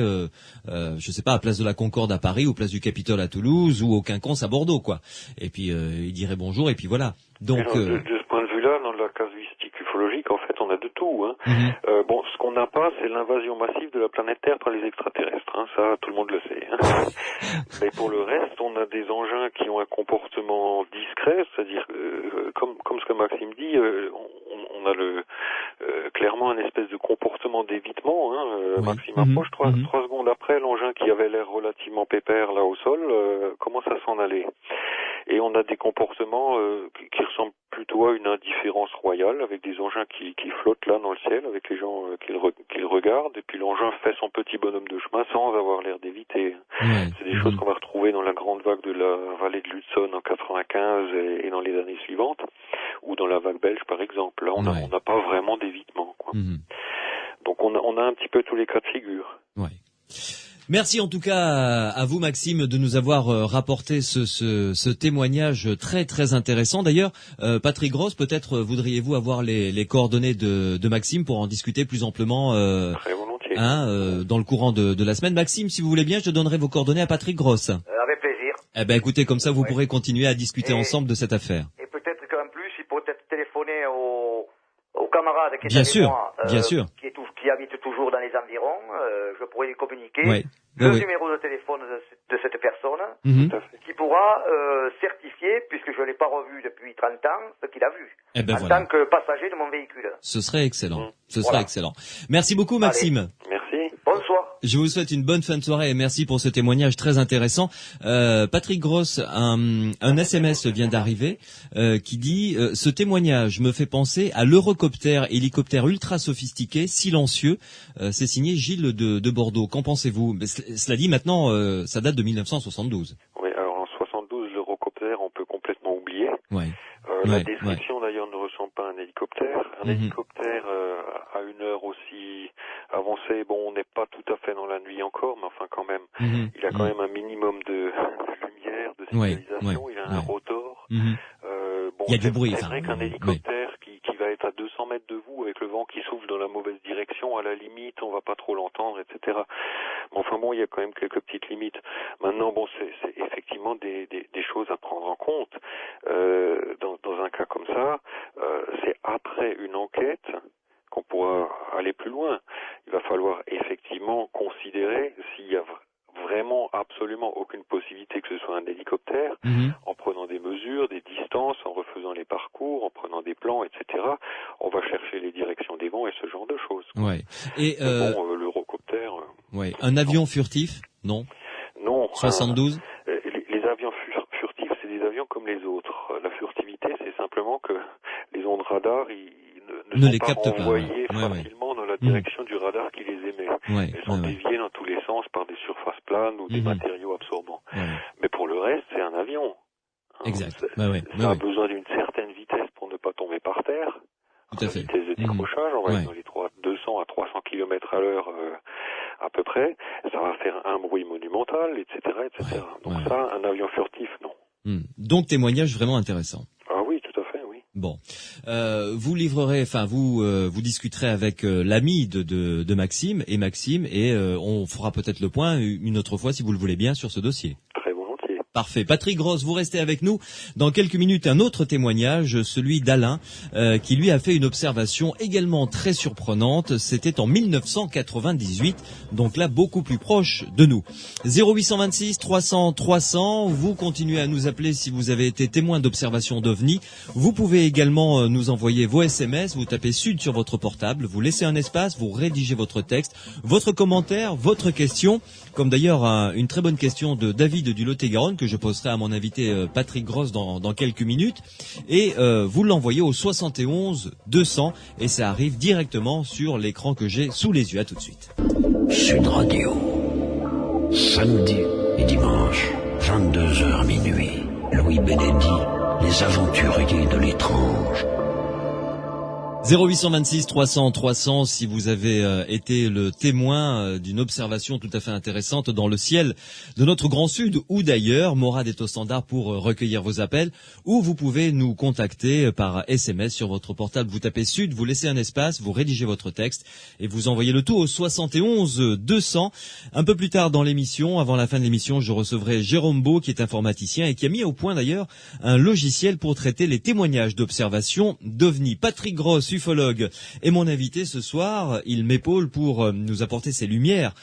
je sais pas, à Place de la Concorde à Paris, ou Place du Capitole à Toulouse, ou au Quinconce à Bordeaux, quoi. Et puis ils diraient bonjour, et puis voilà. Donc, de ce point de vue-là, dans la casuistique ufologique, en fait, on a de tout. Hein. Ce qu'on n'a pas, c'est l'invasion massive de la planète Terre par les extraterrestres. Hein. Ça, tout le monde le sait. Hein. Mais pour le reste, on a des engins qui ont un comportement discret, c'est-à-dire, comme ce que Maxime dit, on a clairement un espèce de comportement d'évitement. Hein. Maxime approche 3 secondes après, l'engin qui avait l'air relativement pépère là au sol commence à s'en aller. Et on a des comportements qui ressemblent plutôt à une indifférence royale, avec des engins qui flottent là dans le ciel, avec les gens qui le regardent, et puis l'engin fait son petit bonhomme de chemin sans avoir l'air d'éviter. C'est des choses qu'on va retrouver dans la grande vague de la vallée de l'Hudson en 95 et dans les années suivantes, ou dans la vague belge par exemple. Là, on n'a pas vraiment d'évitement, quoi. Donc on a un petit peu tous les cas de figure. Merci en tout cas à vous Maxime de nous avoir rapporté ce témoignage très très intéressant. D'ailleurs, Patrick Gross, peut-être voudriez-vous avoir les coordonnées de Maxime pour en discuter plus amplement très volontiers. Dans le courant de la semaine. Maxime, si vous voulez bien, je donnerai vos coordonnées à Patrick Gross. Avec plaisir. Eh ben écoutez, comme ça vous pourrez continuer à discuter ensemble de cette affaire. Et peut-être qu'en plus, il peut peut-être téléphoner aux camarades qui bien est sûr, moi, bien sûr. Qui habitent toujours dans les environs. Je pourrais lui communiquer le numéro de téléphone de cette personne qui pourra certifier, puisque je ne l'ai pas revu depuis 30 ans, ce qu'il a vu en tant que passager de mon véhicule. Ce serait excellent. Ce serait excellent. Merci beaucoup Maxime. Allez. Merci. Bonsoir. Je vous souhaite une bonne fin de soirée et merci pour ce témoignage très intéressant. Patrick Gross, un SMS vient d'arriver qui dit ce témoignage me fait penser à l'Eurocopter, hélicoptère ultra sophistiqué, silencieux. C'est signé Gilles de Bordeaux. Qu'en pensez-vous? Cela dit, maintenant, ça date de 1972. Oui, alors en 72, l'Eurocopter, on peut complètement oublier. Ouais. La description d'ailleurs ne ressemble pas à un hélicoptère. Un hélicoptère à une heure aussi avancée, bon, on n'est pas tout à fait dans la nuit encore, mais enfin quand même, il a quand même un minimum de lumière, de signalisation, il a un rotor. Bon, il y a du bruit. C'est vrai qu'un hélicoptère qui va être à 200 mètres de vous avec le vent qui souffle dans la mauvaise direction, à la limite, on va pas trop l'entendre, etc. Mais enfin bon, il y a quand même quelques petites limites. Maintenant, bon, c'est effectivement des choses à prendre en compte. Dans un cas comme ça, c'est après une enquête qu'on pourra aller plus loin. Il va falloir effectivement considérer s'il y a vraiment absolument aucune possibilité que ce soit un hélicoptère, en prenant des mesures, des distances, en refaisant les parcours, en prenant des plans, etc. On va chercher les directions des vents et ce genre de choses. Ouais. Et l'Eurocopter. Un avion furtif? Non. Non. 72. Les avions furtifs, c'est des avions comme les autres. La furtivité, c'est simplement que les ondes radar, ne sont les pas captent envoyées facilement dans la direction du radar qui les émet. Elles sont déviées dans tous les sens par des surfaces planes ou des matériaux absorbants. Mais pour le reste, c'est un avion. Exact. Ça a besoin d'une certaine vitesse pour ne pas tomber par terre. Tout à fait. Vitesse de décrochage, on va être dans les 200 à 300 km à l'heure à peu près. Ça va faire un bruit monumental, etc., etc. Donc ça, un avion furtif, non. Donc témoignage vraiment intéressant. Ah oui, tout à fait, oui. Bon, vous livrerez, vous discuterez avec l'ami de Maxime, et on fera peut-être le point une autre fois si vous le voulez bien sur ce dossier. Très volontiers. Parfait. Patrick Gross, vous restez avec nous. Dans quelques minutes, un autre témoignage, celui d'Alain, qui lui a fait une observation également très surprenante. C'était en 1998, donc là beaucoup plus proche de nous. 0826 300 300. Vous continuez à nous appeler si vous avez été témoin d'observation d'OVNI. Vous pouvez également nous envoyer vos SMS. Vous tapez Sud sur votre portable. Vous laissez un espace. Vous rédigez votre texte, votre commentaire, votre question. Comme d'ailleurs une très bonne question de David du Lot-et-Garonne que je poserai à mon invité Patrick Gross dans quelques minutes. Et vous l'envoyez au 71 200 et ça arrive directement sur l'écran que j'ai sous les yeux. À tout de suite. Sud Radio. Samedi et dimanche, 22h minuit. Louis Bénédy, les aventuriers de l'étrange. 0826 300 300 si vous avez été le témoin d'une observation tout à fait intéressante dans le ciel de notre Grand Sud ou d'ailleurs. Morad est au standard pour recueillir vos appels, ou vous pouvez nous contacter par SMS sur votre portable. Vous tapez Sud, vous laissez un espace, vous rédigez votre texte et vous envoyez le tout au 71 200. Un peu plus tard dans l'émission, avant la fin de l'émission, je recevrai Jérôme Beau qui est informaticien et qui a mis au point d'ailleurs un logiciel pour traiter les témoignages d'observation d'OVNI. Patrick Gross, ufologue, est mon invité ce soir. Il m'épaule pour nous apporter ses lumières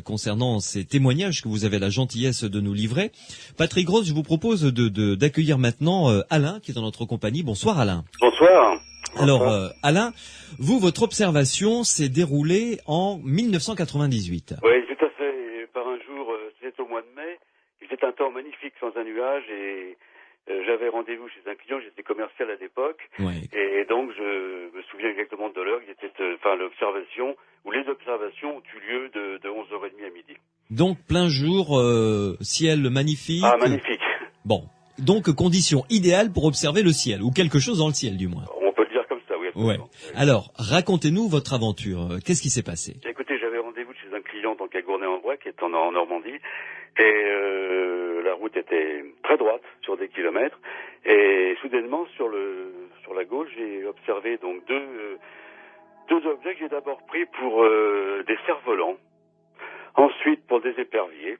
concernant ces témoignages que vous avez la gentillesse de nous livrer. Patrick Gross, je vous propose d'accueillir maintenant Alain qui est dans notre compagnie. Bonsoir Alain. Bonsoir. Alors Alain, vous, votre observation s'est déroulée en 1998. Oui, tout à fait. Par un jour, c'était au mois de mai. Il faisait un temps magnifique sans un nuage et j'avais rendez-vous chez un client, j'étais commercial à l'époque, et donc je me souviens exactement de l'heure, l'observation, ou les observations ont eu lieu de 11h30 à midi. Donc plein jour, ciel magnifique. Ah, magnifique. Bon, donc conditions idéales pour observer le ciel, ou quelque chose dans le ciel du moins. On peut le dire comme ça, oui. Absolument. Alors, racontez-nous votre aventure, qu'est-ce qui s'est passé? Écoutez, j'avais rendez-vous chez un client donc à Gournay-en-Bray, qui étant en Normandie. Et la route était très droite sur des kilomètres. Et soudainement, sur la gauche, j'ai observé donc deux objets que j'ai d'abord pris pour des cerfs-volants, ensuite pour des éperviers.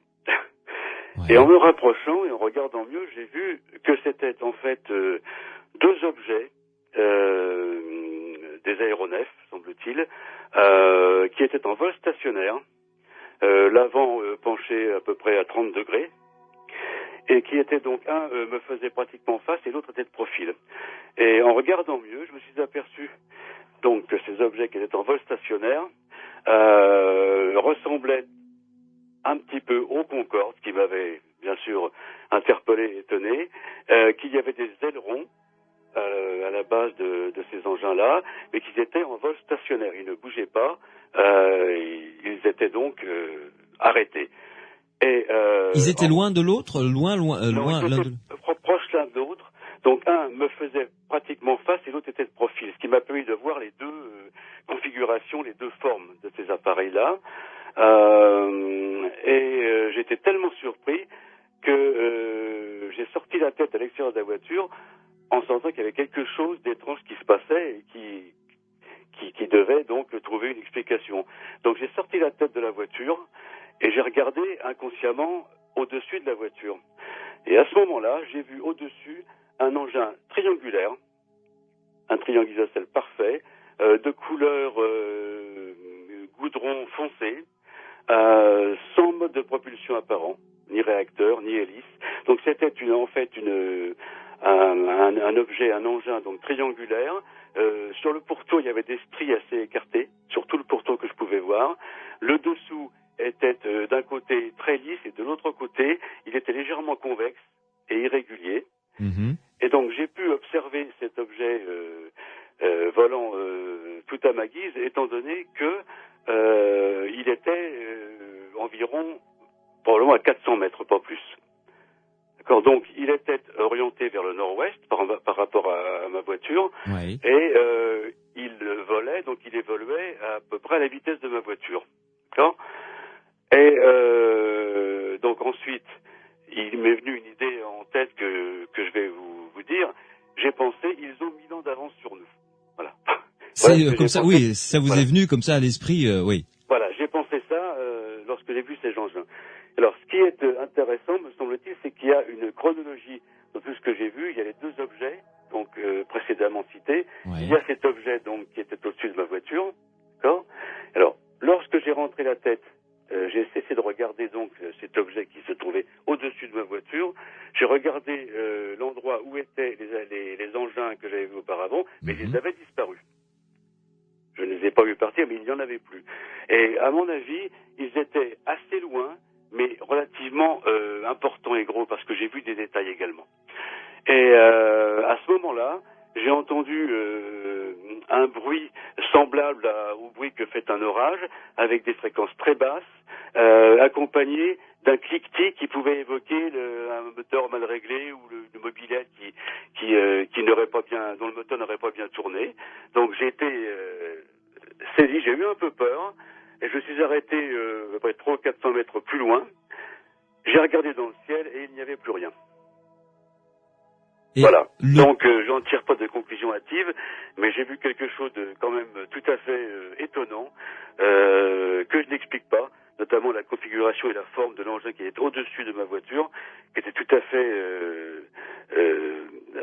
Ouais. Et en me rapprochant et en regardant mieux, j'ai vu que c'était en fait deux objets, des aéronefs, semble-t-il, qui étaient en vol stationnaire, l'avant penché à peu près à 30 degrés, et qui était donc, un me faisait pratiquement face et l'autre était de profil. Et en regardant mieux, je me suis aperçu donc que ces objets qui étaient en vol stationnaire ressemblaient un petit peu au Concorde, qui m'avait bien sûr interpellé et étonné, qu'il y avait des ailerons à la base de ces engins-là, mais qu'ils étaient en vol stationnaire. Ils ne bougeaient pas, ils étaient donc arrêtés. Et, ils étaient loin de l'autre, loin l'un de l'autre. Proches l'un de l'autre. Donc un me faisait pratiquement face et l'autre était de profil, ce qui m'a permis de voir les deux configurations, les deux formes de ces appareils-là. J'étais tellement surpris que j'ai sorti la tête à l'extérieur de la voiture en sentant qu'il y avait quelque chose d'étrange qui se passait et qui devait donc trouver une explication. Donc j'ai sorti la tête de la voiture et j'ai regardé inconsciemment au-dessus de la voiture. Et à ce moment-là, j'ai vu au-dessus un engin triangulaire, un triangle isocèle parfait, de couleur goudron foncé, sans mode de propulsion apparent, ni réacteur, ni hélice. Donc c'était en fait un objet, un engin donc triangulaire. Sur le pourtour, il y avait des stries assez écartées, sur tout le pourtour que je pouvais voir. Le dessous était d'un côté très lisse et de l'autre côté, il était légèrement convexe et irrégulier. Mmh. Et donc j'ai pu observer cet objet volant tout à ma guise, étant donné que il était environ probablement à 400 mètres, pas plus. D'accord, donc il était orienté vers le nord-ouest par rapport à ma voiture, oui. Et il volait, donc il évoluait à peu près à la vitesse de ma voiture. D'accord. Et donc ensuite, il m'est venu une idée en tête que je vais vous dire. J'ai pensé, ils ont 1000 ans d'avance sur nous. Voilà. C'est voilà comme ça, pensé. Oui, ça vous est venu comme ça à l'esprit, oui. Voilà, j'ai pensé ça lorsque j'ai vu ces engins. Alors, ce qui est intéressant, me semble-t-il, c'est qu'il y a une chronologie dans tout ce que j'ai vu. Il y a les deux objets, donc précédemment cités. Ouais. Il y a cet objet donc qui était au-dessus de ma voiture. D'accord. Alors, lorsque j'ai rentré la tête, j'ai cessé de regarder donc cet objet qui se trouvait au-dessus de ma voiture. J'ai regardé l'endroit où étaient les engins que j'avais vus auparavant, mais ils avaient disparu. Je ne les ai pas vus partir, mais il n'y en avait plus. Et à mon avis, ils étaient assez loin, mais relativement importants et gros, parce que j'ai vu des détails également. Et à ce moment-là, j'ai entendu un bruit semblable au bruit que fait un orage, avec des fréquences très basses, accompagné d'un cliquetis qui pouvait évoquer un moteur mal réglé ou le mobilette qui n'aurait pas bien, dont le moteur n'aurait pas bien tourné. Donc j'ai été saisi, j'ai eu un peu peur, et je suis arrêté à peu près 300 ou 400 mètres plus loin. J'ai regardé dans le ciel et il n'y avait plus rien. Et voilà. Donc j'en tire pas de conclusion hâtive, mais j'ai vu quelque chose de quand même tout à fait étonnant que je n'explique pas, notamment la configuration et la forme de l'engin qui est au-dessus de ma voiture, qui était tout à fait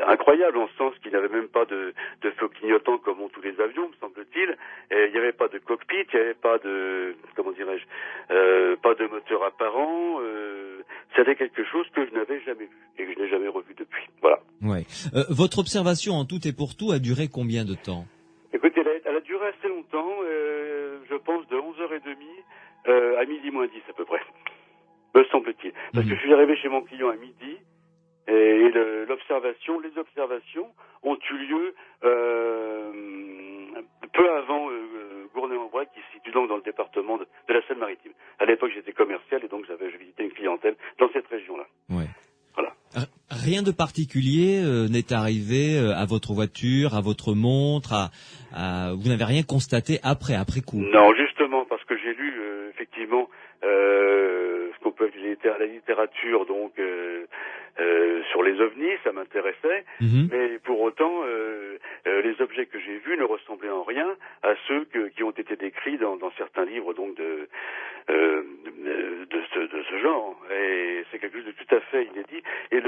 incroyable en ce sens qu'il n'avait même pas de feu clignotant comme ont tous les avions, me semble-t-il. Et il n'y avait pas de cockpit, il n'y avait pas de, comment dirais-je, pas de moteur apparent. C'était quelque chose que je n'avais jamais vu et que je n'ai jamais revu depuis. Voilà. Ouais. Votre observation en tout et pour tout a duré combien de temps? Écoutez, elle a duré assez longtemps, je pense de 11h30 à midi moins 10 à peu près, me semble-t-il. Parce que je suis arrivé chez mon client à midi et les observations ont eu lieu peu avant Gournay-en-Bray, qui se situe donc dans le département de la Seine-Maritime. À l'époque, j'étais commercial et donc je visitais une clientèle dans cette région-là. Ouais. Voilà. Rien de particulier n'est arrivé à votre voiture, à votre montre, vous n'avez rien constaté après coup? Non, justement, parce que j'ai lu effectivement la littérature donc sur les ovnis, ça m'intéressait, mais pour autant les objets que j'ai vus ne ressemblaient en rien à ceux qui ont été décrits dans certains livres donc de ce genre. Et c'est quelque chose de tout à fait inédit. Et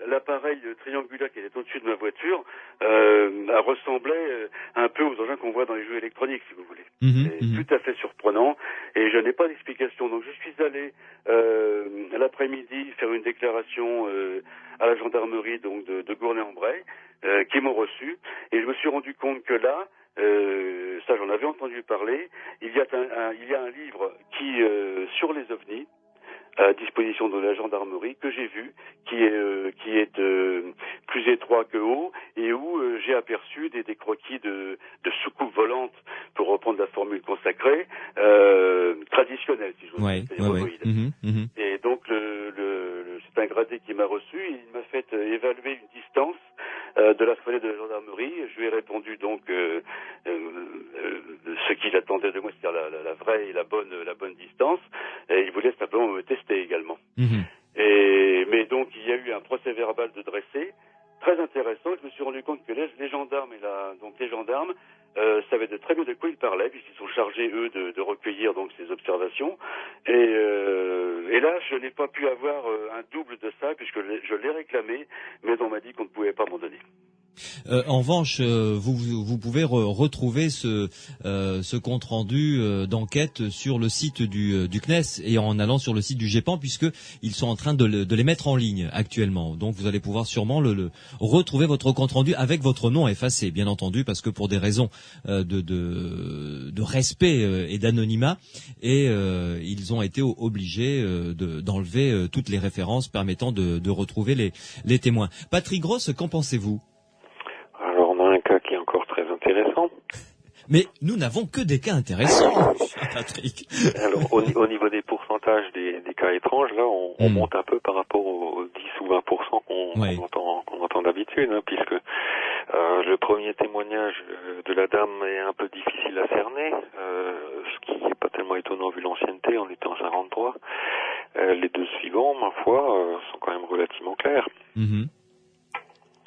l'appareil triangulaire qui était au-dessus de ma voiture ressemblait un peu aux engins qu'on voit dans les jeux électroniques, si vous voulez. C'est tout à fait surprenant et je n'ai pas d'explication. Donc je suis allé l'après-midi faire une déclaration à la gendarmerie donc de Gournay-en-Bray qui m'ont reçu et je me suis rendu compte que là, ça j'en avais entendu parler, il y a un livre qui sur les ovnis à disposition de la gendarmerie que j'ai vu, qui est plus étroit que haut et où j'ai aperçu des croquis de soucoupes volantes, pour reprendre la formule consacrée, traditionnelle, si je veux dire. Et donc c'est un gradé qui m'a reçu, il m'a fait évaluer une distance de la fenêtre de la gendarmerie. Je lui ai répondu donc ce qu'il attendait de moi, c'est-à-dire la vraie et la bonne distance. Et il voulait simplement me tester également. Mais donc il y a eu un procès verbal de dressé très intéressant. Je me suis rendu compte que les gendarmes les gendarmes savaient de très bien de quoi ils parlaient, puisqu'ils sont chargés eux de recueillir donc ces observations. Et là, je n'ai pas pu avoir un double de ça puisque je l'ai réclamé, mais on m'a dit qu'on ne pouvait pas m'en donner. En revanche, vous pouvez retrouver ce compte rendu d'enquête sur le site du CNES et en allant sur le site du GEPAN, puisque ils sont en train de les mettre en ligne actuellement. Donc vous allez pouvoir sûrement retrouver votre compte rendu avec votre nom effacé, bien entendu, parce que pour des raisons de respect et d'anonymat, et ils ont été obligés d'enlever toutes les références permettant de retrouver les témoins. Patrick Gross, qu'en pensez-vous ? Alors on a un cas qui est encore très intéressant. Mais nous n'avons que des cas intéressants, Patrick. Alors au niveau des pourcentages des cas étranges, là on monte un peu par rapport aux 10 ou 20% qu'on entend d'habitude, hein, puisque le premier témoignage de la dame est un peu difficile à cerner, ce qui n'est pas tellement étonnant vu l'ancienneté, on était en 53. Les deux suivants, ma foi, sont quand même relativement clairs.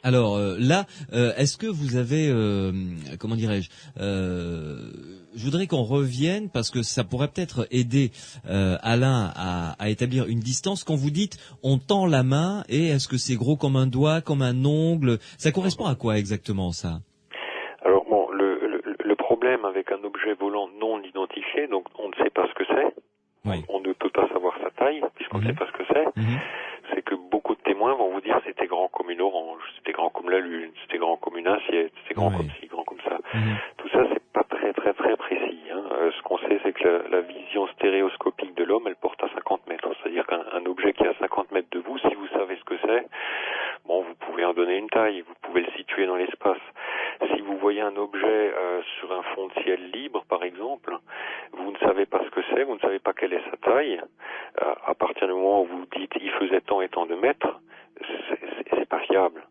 Alors là, est-ce que vous avez, comment dirais-je, je voudrais qu'on revienne parce que ça pourrait peut-être aider Alain à établir une distance. Quand vous dites on tend la main, et est-ce que c'est gros comme un doigt, comme un ongle, ça correspond à quoi exactement ça ? Alors bon, le problème avec un objet volant non identifié, donc on ne sait pas ce que c'est. Oui. On ne peut pas savoir sa taille puisqu'on ne sait pas ce que c'est. C'est que beaucoup de témoins vont vous dire c'était grand comme une orange, c'était grand comme la lune, c'était grand comme une assiette, c'était grand comme ci, grand comme ça. Tout ça, c'est pas très très très précis. Hein. Ce qu'on sait, c'est que la vision stéréoscopique de l'homme, elle porte à 50 mètres. C'est-à-dire qu'un objet qui est à 50 mètres de vous, si vous savez ce que c'est, bon, vous pouvez en donner une taille, vous pouvez le situer dans l'espace. Si vous voyez un objet sur un fond de ciel libre, par exemple, vous ne savez pas ce que c'est, vous ne savez pas quelle est sa taille. À partir du moment où vous dites il faisait tant et tant de mètres, c'est pas fiable.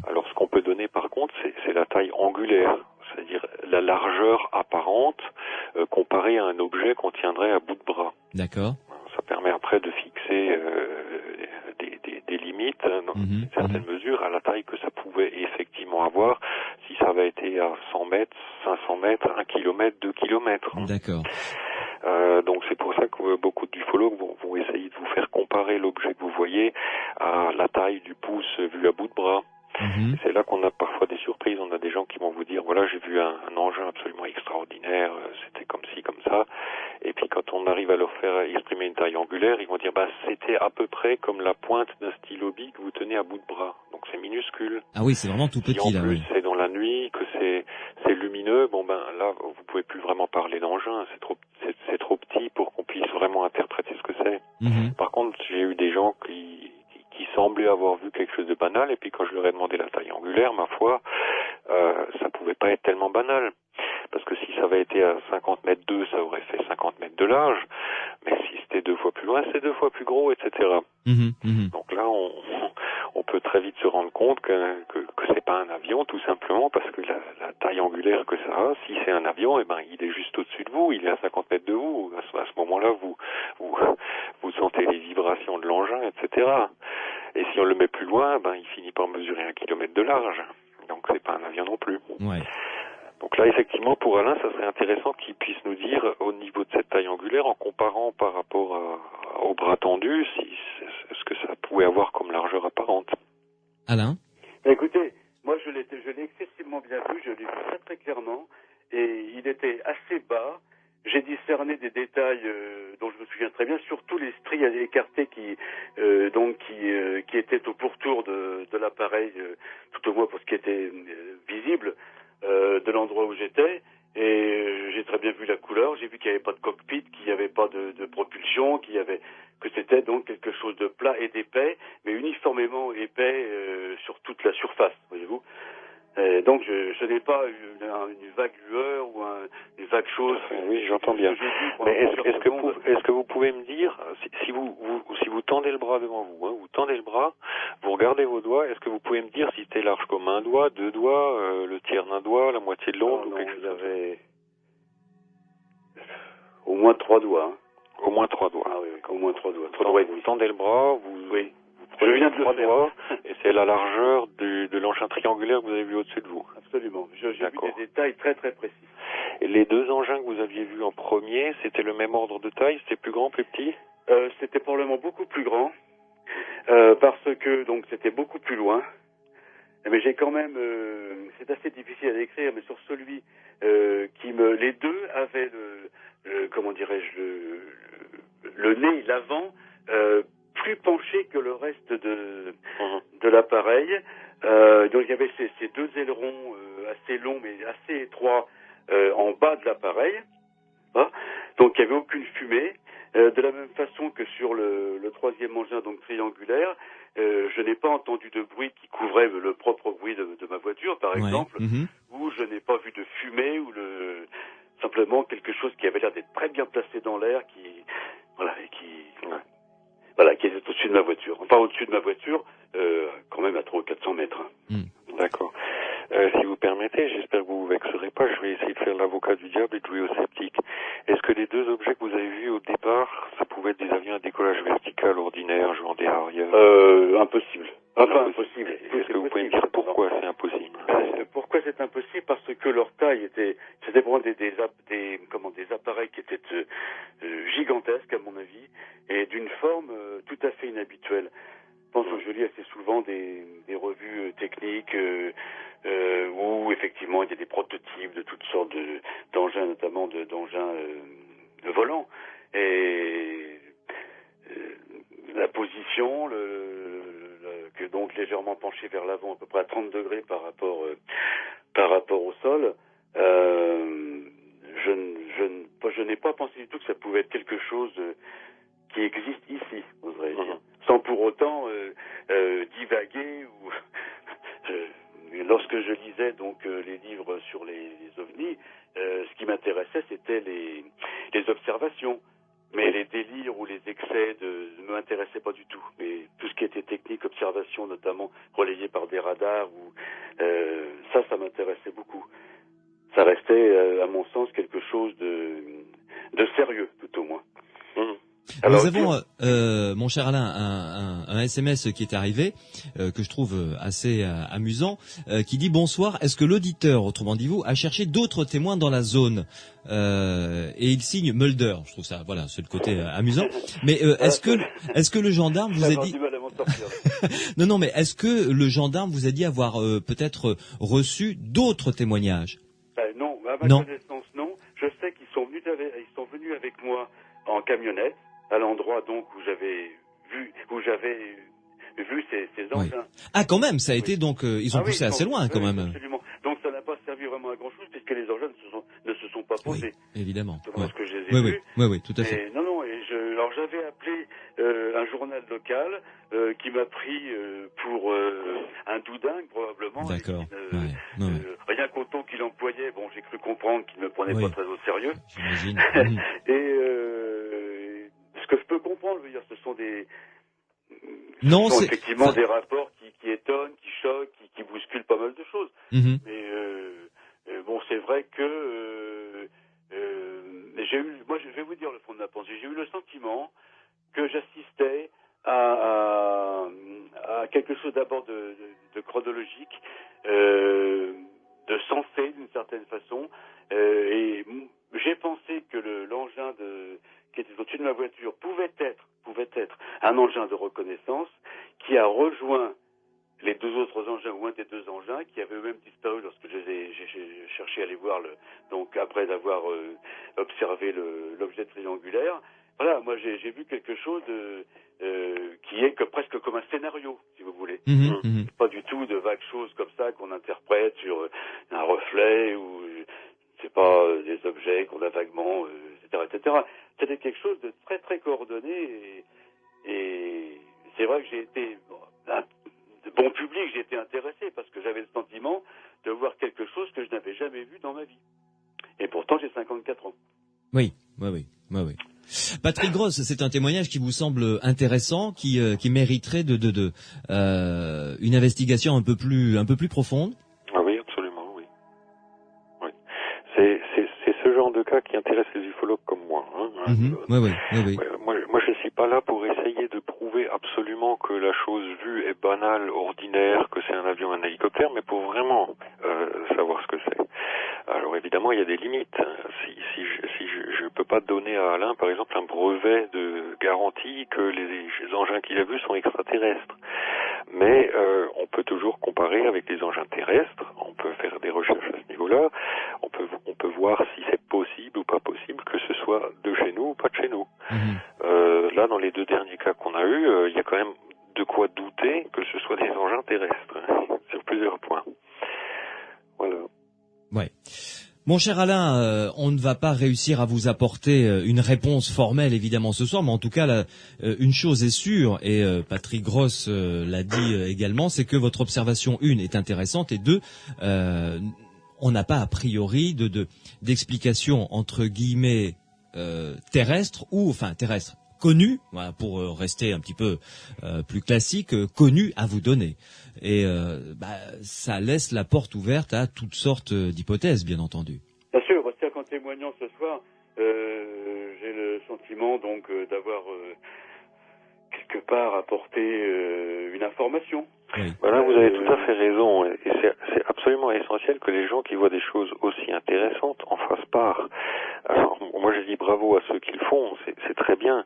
Alors ce qu'on peut donner par contre, c'est la taille angulaire, c'est-à-dire la largeur apparente comparée à un objet qu'on tiendrait à bout de bras. D'accord. Ça permet après de fixer des limites, dans une certaine mesure, à la taille que ça pouvait effectivement avoir si ça avait été à 100 mètres, 500 mètres, 1 kilomètre, 2 kilomètres. D'accord. Donc c'est pour ça que beaucoup d'ufologues vont essayer de vous faire comparer l'objet que vous voyez à la taille du pouce vu à bout de bras. C'est là qu'on a parfois des surprises. On a des gens qui vont vous dire voilà, j'ai vu un engin absolument extraordinaire, c'était comme ci, comme ça. Et puis quand on arrive à leur faire exprimer une taille angulaire, ils vont dire c'était à peu près comme la pointe d'un stylo bic que vous tenez à bout de bras. Donc c'est minuscule. Ah oui, c'est vraiment tout petit si en plus là. c'est dans la nuit, que c'est lumineux, là vous pouvez plus vraiment parler d'engin. C'est trop petit pour qu'on puisse vraiment interpréter ce que c'est. Par contre, j'ai eu des gens qui semblaient avoir vu quelque chose de banal, et puis quand je leur ai demandé la taille angulaire, ma foi, ça pouvait pas être tellement banal. Parce que si ça avait été à 50 mètres 2, ça aurait fait 50 mètres de large, mais si c'était 2 fois plus loin, c'est 2 fois plus gros, etc. Donc là, on peut très vite se rendre compte que c'est pas un avion, tout simplement parce que la taille angulaire que ça a, si c'est un avion, il est juste au-dessus de vous, il est à 50 mètres de vous. À ce moment-là, vous sentez les vibrations de l'engin, etc. Et si on le met plus loin, il finit par mesurer 1 kilomètre de large. Donc c'est pas un avion non plus. Ouais. Donc là, effectivement, pour Alain, ça serait intéressant qu'il puisse nous dire, au niveau de cette taille angulaire, en comparant par rapport au bras tendu, ce que ça pouvait avoir comme largeur apparente. Alain ? Écoutez, moi je l'ai excessivement bien vu, je l'ai vu très très clairement, et il était assez bas. J'ai discerné des détails dont je me souviens très bien, surtout les stries écartées qui étaient au pourtour de l'appareil, tout au moins pour ce qui était visible de l'endroit où j'étais. Et j'ai très bien vu la couleur. J'ai vu qu'il n'y avait pas de cockpit, qu'il n'y avait pas de propulsion, que c'était donc quelque chose de plat et d'épais, mais uniformément épais sur toute la surface, voyez-vous. Donc je n'ai pas une vague lueur ou une vague chose. Oui, j'entends bien. Mais est-ce que vous pouvez me dire, si vous tendez le bras devant vous, vous tendez le bras, vous regardez vos doigts, est-ce que vous pouvez me dire si c'était large comme un doigt, 2 doigts, le tiers d'un doigt, la moitié de l'ongle ou quelque chose? J'avais au moins 3 doigts. Hein. Au moins 3 doigts. Ah oui, au moins 3 doigts. Vous tendez le bras, vous prenez 3 doigts, et c'est la largeur de l'engin triangulaire que vous avez vu au-dessus de vous. Absolument. J'ai vu des détails très très précis. Et les 2 engins que vous aviez vus en premier, c'était le même ordre de taille? C'était plus grand, plus petit? C'était probablement beaucoup plus grand, parce que donc c'était beaucoup plus loin. Mais j'ai quand même, c'est assez difficile à décrire, mais sur celui les deux avaient le nez, l'avant, plus penché que le reste de l'appareil. Donc il y avait ces 2 ailerons assez longs mais assez étroits en bas de l'appareil. Hein. Donc il n'y avait aucune fumée. De la même façon que sur le 3e engin donc triangulaire, je n'ai pas entendu de bruit qui couvrait le propre bruit de ma voiture, par exemple, ou je n'ai pas vu de fumée ou simplement quelque chose qui avait l'air d'être très bien placé dans l'air, qui était au-dessus de ma voiture. Enfin, au-dessus de ma voiture, quand même à 300 ou 400 mètres. D'accord. Si vous permettez, j'espère que vous vous vexerez pas, je vais essayer de faire l'avocat du diable et de jouer au sceptique. Est-ce que les 2 objets que vous avez vus au départ, ça pouvait être des avions à décollage vertical ordinaire, genre des Harrier? Impossible. Enfin, impossible. Est-ce que vous pouvez me dire pourquoi c'est impossible? Pourquoi c'est impossible? Parce que leur taille c'était pour des appareils qui étaient gigantesques à mon avis, et d'une forme tout à fait inhabituelle. Je pense que je lis assez souvent des revues techniques où effectivement il y a des prototypes de toutes sortes d'engins, notamment d'engins volants, et la position, que donc légèrement penché vers l'avant, à peu près à 30 degrés par rapport au sol. Je n'ai pas pensé du tout que ça pouvait être quelque chose qui existe ici, oserais-je dire, sans pour autant divaguer ou lorsque je lisais donc les livres sur les ovnis, ce qui m'intéressait c'était les observations. Mais les délires ou les excès ne m'intéressaient pas du tout. Mais tout ce qui était technique, observation notamment, relayé par des radars, ça m'intéressait beaucoup. Ça restait, à mon sens, quelque chose de sérieux, tout au moins. Alors, nous avons, mon cher Alain, un SMS qui est arrivé, que je trouve assez amusant, qui dit: bonsoir, est-ce que l'auditeur, autrement dit vous, a cherché d'autres témoins dans la zone? Et il signe Mulder. Je trouve ça, voilà, c'est le côté amusant. Mais est-ce que le gendarme vous a dit Non, mais est-ce que le gendarme vous a dit avoir peut-être reçu d'autres témoignages? Non, à ma connaissance, non. Je sais qu'ils sont venus avec moi en camionnette, à l'endroit donc où j'avais vu ces engins. Oui. Ah, quand même, ça a été donc ils ont poussé assez loin quand même. Absolument. Donc ça n'a pas servi vraiment à grand chose puisque les engins ne se sont pas posés. Oui, évidemment. Parce que je les ai vus. Oui, tout à fait. Non, alors j'avais appelé un journal local qui m'a pris pour un doudingue probablement. D'accord. Rien qu'au ton qu'il employait, bon, j'ai cru comprendre qu'il ne me prenait pas très au sérieux. J'imagine. Et ce que je peux comprendre, je veux dire, ce sont effectivement des rapports qui étonnent, qui choquent, qui bousculent pas mal de choses. Mais bon, c'est vrai que moi, je vais vous dire le fond de ma pensée. J'ai eu le sentiment que j'assistais à quelque chose d'abord de chronologique, de sensé d'une certaine façon, et j'ai pensé que l'engin qui était au-dessus de ma voiture pouvait être un engin de reconnaissance qui a rejoint les deux autres engins, ou un des deux engins, qui avaient eux-mêmes disparu lorsque j'ai cherché à les voir, donc après avoir observé l'objet triangulaire. Voilà, moi j'ai vu quelque chose qui est presque comme un scénario, si vous voulez. Pas du tout de vagues choses comme ça qu'on interprète sur un reflet ou c'est pas des objets qu'on a vaguement, etc. C'était quelque chose de très très coordonné et c'est vrai que j'ai été de bon public, j'ai été intéressé parce que j'avais le sentiment de voir quelque chose que je n'avais jamais vu dans ma vie. Et pourtant j'ai 54 ans. Oui. Patrick Gross, c'est un témoignage qui vous semble intéressant, qui mériterait une investigation un peu plus profonde. Ah oui, absolument, oui. C'est ce genre de cas qui intéresse les ufologues comme moi. Oui. Moi, je suis pas là pour essayer de prouver absolument que la chose vue est banale, ordinaire, que c'est un avion, un hélicoptère, mais pour vraiment savoir ce que c'est. Alors évidemment, il y a des limites. Si je peux pas donner à Alain, par exemple, un brevet de garantie que les engins qu'il a vus sont extraterrestres. Mais on peut toujours comparer avec les engins terrestres. On peut faire des recherches à ce niveau-là. On peut voir si c'est possible ou pas possible que ce soit de chez nous ou pas de chez nous. Là, dans les deux derniers cas qu'on a eus, il y a quand même de quoi douter que ce soit des engins terrestres sur plusieurs points. Voilà. Ouais. Mon cher Alain, on ne va pas réussir à vous apporter une réponse formelle évidemment ce soir, mais en tout cas une chose est sûre, et Patrick Gross l'a dit également, c'est que votre observation, une, est intéressante, et deux, on n'a pas a priori d'explication entre guillemets terrestre connu, voilà, pour rester un petit peu plus classique, connu à vous donner. Et ça laisse la porte ouverte à toutes sortes d'hypothèses, bien entendu. Bien sûr, c'est-à-dire qu'en témoignant ce soir, j'ai le sentiment donc d'avoir quelque part apporté une information. Oui. Voilà, vous avez tout à fait raison, et c'est absolument essentiel que les gens qui voient des choses aussi intéressantes en fassent part. Alors, moi je dis bravo à ceux qui le font, c'est très bien,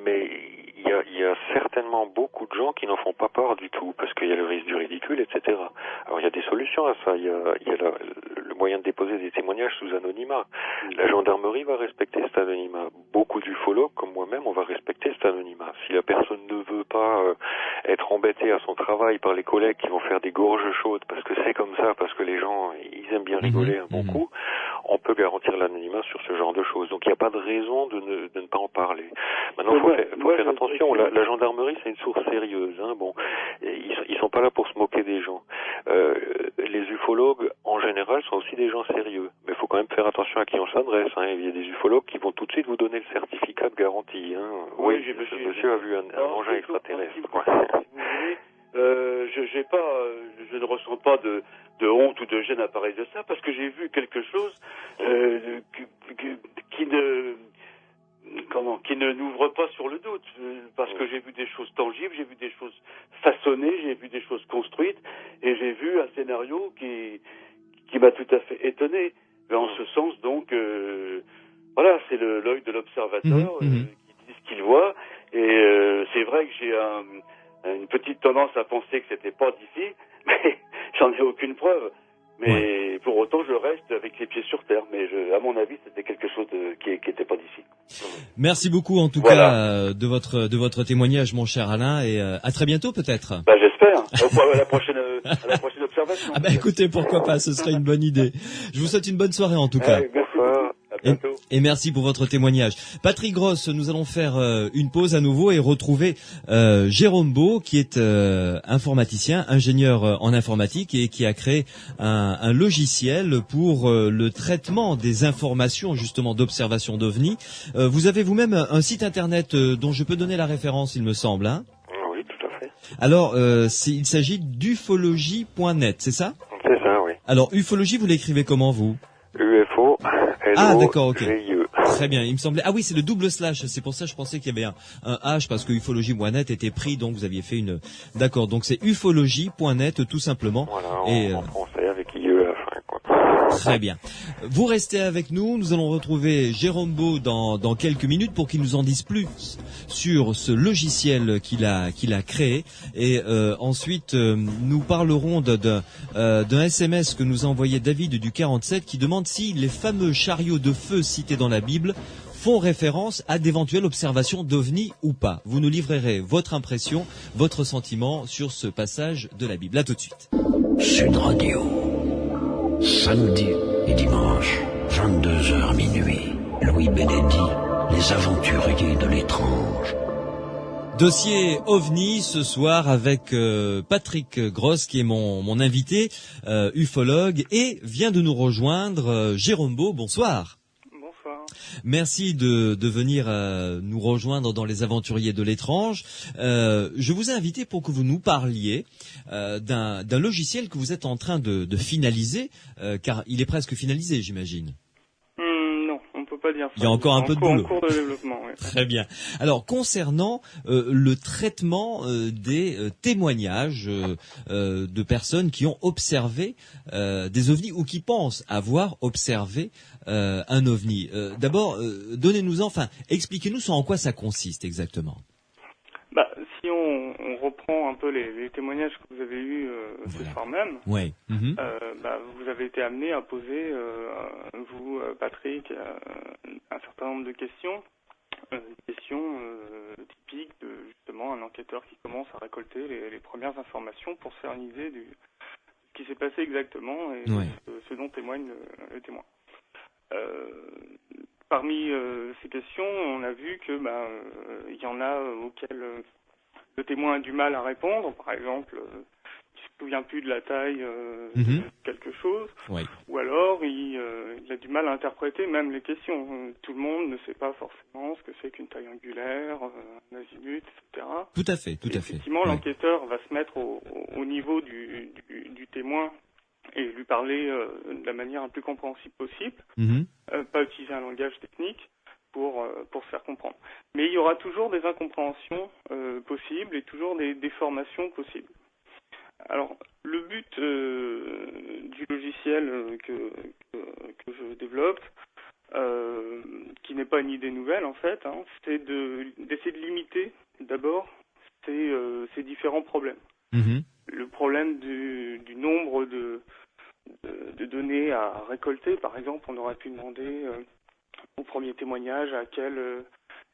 mais il y a certainement beaucoup de gens qui n'en font pas part du tout, parce qu'il y a le risque du ridicule, etc. Alors il y a des solutions à ça, il y a le moyen de déposer des témoignages sous anonymat. La gendarmerie va respecter cet anonymat. Beaucoup d'ufologues, comme moi-même, on va respecter cet anonymat. Si la personne ne veut pas être embêtée à son travail par les collègues qui vont faire des gorges chaudes, parce que c'est comme ça, parce que les gens, ils aiment bien rigoler un bon coup, on peut garantir l'anonymat sur ce genre de choses. Donc il n'y a pas de raison de ne pas en parler. Maintenant, il faut faire attention. La gendarmerie, c'est une source sérieuse. Bon, ils sont pas là pour se moquer des gens. Les ufologues, en général, sont aussi des gens sérieux. Mais il faut quand même faire attention à qui on s'adresse. Il y a des ufologues qui vont tout de suite vous donner le certificat de garantie. Oui, ce monsieur a vu un engin extraterrestre. Je ne ressens pas de honte ou de gêne à parler de ça, parce que j'ai vu quelque chose qui ne n'ouvre pas sur le doute, parce que j'ai vu des choses tangibles, j'ai vu des choses façonnées, j'ai vu des choses construites, et j'ai vu un scénario qui m'a tout à fait étonné. Mais en ce sens, donc, voilà, c'est l'œil de l'observateur qui dit ce qu'il voit, et c'est vrai que j'ai une petite tendance à penser que c'était pas d'ici, mais j'en ai aucune preuve. Mais pour autant, je reste avec les pieds sur terre. Mais à mon avis, c'était quelque chose qui était pas d'ici. Merci beaucoup en tout cas de votre témoignage, mon cher Alain, et à très bientôt peut-être. J'espère. À la prochaine observation. Écoutez, pourquoi pas, ce serait une bonne idée. Je vous souhaite une bonne soirée en tout cas. Et merci pour votre témoignage. Patrick Gross, nous allons faire une pause à nouveau et retrouver Jérôme Beau, qui est informaticien, ingénieur en informatique, et qui a créé un logiciel pour le traitement des informations justement d'observation d'OVNI. Vous avez vous-même un site internet dont je peux donner la référence, il me semble. Oui, tout à fait. Alors, il s'agit d'ufologie.net, c'est ça? C'est ça, oui. Alors, ufologie, vous l'écrivez comment, vous? UFO. Ah, d'accord, ok. Très bien, il me semblait... Ah oui, c'est le double slash, c'est pour ça que je pensais qu'il y avait un H, parce que ufologie.net était pris, donc vous aviez fait une... D'accord, donc c'est ufologie.net tout simplement. Voilà, en français avec IE à la fin, quoi. Très bien. Vous restez avec nous, nous allons retrouver Jérôme Beau dans quelques minutes pour qu'il nous en dise plus sur ce logiciel qu'il a créé. Et ensuite, nous parlerons d'un SMS que nous a envoyé David du 47 qui demande si les fameux chariots de feu cités dans la Bible font référence à d'éventuelles observations d'OVNI ou pas. Vous nous livrerez votre impression, votre sentiment sur ce passage de la Bible. À tout de suite. Sud Radio. Samedi et dimanche, 22h minuit. Louis Benedit, les aventuriers de l'étrange. Dossier OVNI ce soir avec Patrick Gross qui est mon invité, ufologue, et vient de nous rejoindre Jérôme Beau. Bonsoir. Bonsoir. Merci de venir nous rejoindre dans les aventuriers de l'étrange. Je vous ai invité pour que vous nous parliez d'un logiciel que vous êtes en train de finaliser, car il est presque finalisé, j'imagine. Non, on peut pas dire ça. Il y a encore un peu de boulot. En cours de développement, oui. Très bien. Alors, concernant le traitement des témoignages de personnes qui ont observé des ovnis ou qui pensent avoir observé un ovni. D'abord, expliquez-nous en quoi ça consiste exactement. Si on reprend un peu les témoignages que vous avez eus ce soir même, ouais. Vous avez été amené à poser, vous, Patrick, un certain nombre de questions. Typiques de justement un enquêteur qui commence à récolter les premières informations pour se faire une idée de ce qui s'est passé exactement et ce dont témoigne le témoin. Parmi ces questions, on a vu que il y en a auxquelles le témoin a du mal à répondre. Par exemple, il se souvient plus de la taille de quelque chose, ou alors il a du mal à interpréter même les questions. Tout le monde ne sait pas forcément ce que c'est qu'une taille angulaire, un azimut, etc. Tout à fait. Effectivement, l'enquêteur va se mettre au niveau du témoin et lui parler de la manière la plus compréhensible possible, pas utiliser un langage technique pour se faire comprendre. Mais il y aura toujours des incompréhensions possibles et toujours des déformations possibles. Alors, le but du logiciel que je développe, qui n'est pas une idée nouvelle en fait, c'est d'essayer de limiter d'abord ces différents problèmes. Le problème du nombre de données à récolter, par exemple, on aurait pu demander au premier témoignage à quelle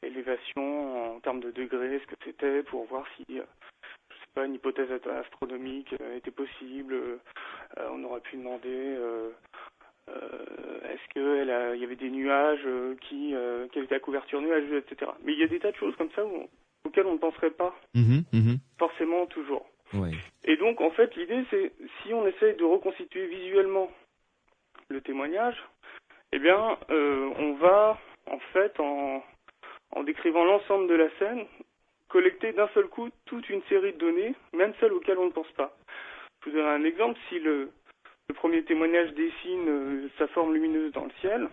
élévation en termes de degrés est-ce que c'était pour voir si une hypothèse astronomique était possible. On aurait pu demander est-ce qu'il y avait des nuages, quelle était la couverture nuageuse, etc. Mais il y a des tas de choses comme ça auxquelles on ne penserait pas forcément toujours. Et donc, en fait, l'idée, c'est si on essaye de reconstituer visuellement le témoignage, on va, en fait, en décrivant l'ensemble de la scène, collecter d'un seul coup toute une série de données, même celles auxquelles on ne pense pas. Je vous donne un exemple. Si le premier témoignage dessine sa forme lumineuse dans le ciel,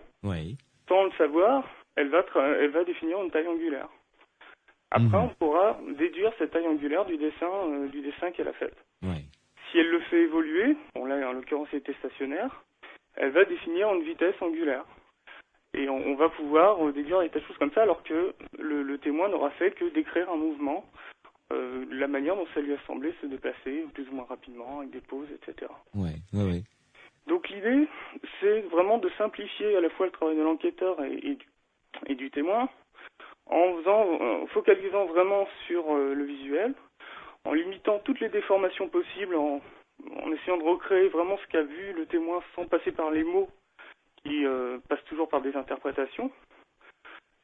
sans le savoir, elle va définir une taille angulaire. Après, on pourra déduire cette taille angulaire du dessin qu'elle a fait. Si elle le fait évoluer, là en l'occurrence elle était stationnaire, elle va définir une vitesse angulaire. Et on va pouvoir déduire des tas de choses comme ça, alors que le témoin n'aura fait que décrire un mouvement, la manière dont ça lui a semblé se déplacer plus ou moins rapidement, avec des pauses, etc. Donc l'idée, c'est vraiment de simplifier à la fois le travail de l'enquêteur et du témoin, en focalisant vraiment sur le visuel, en limitant toutes les déformations possibles, en essayant de recréer vraiment ce qu'a vu le témoin sans passer par les mots qui passent toujours par des interprétations.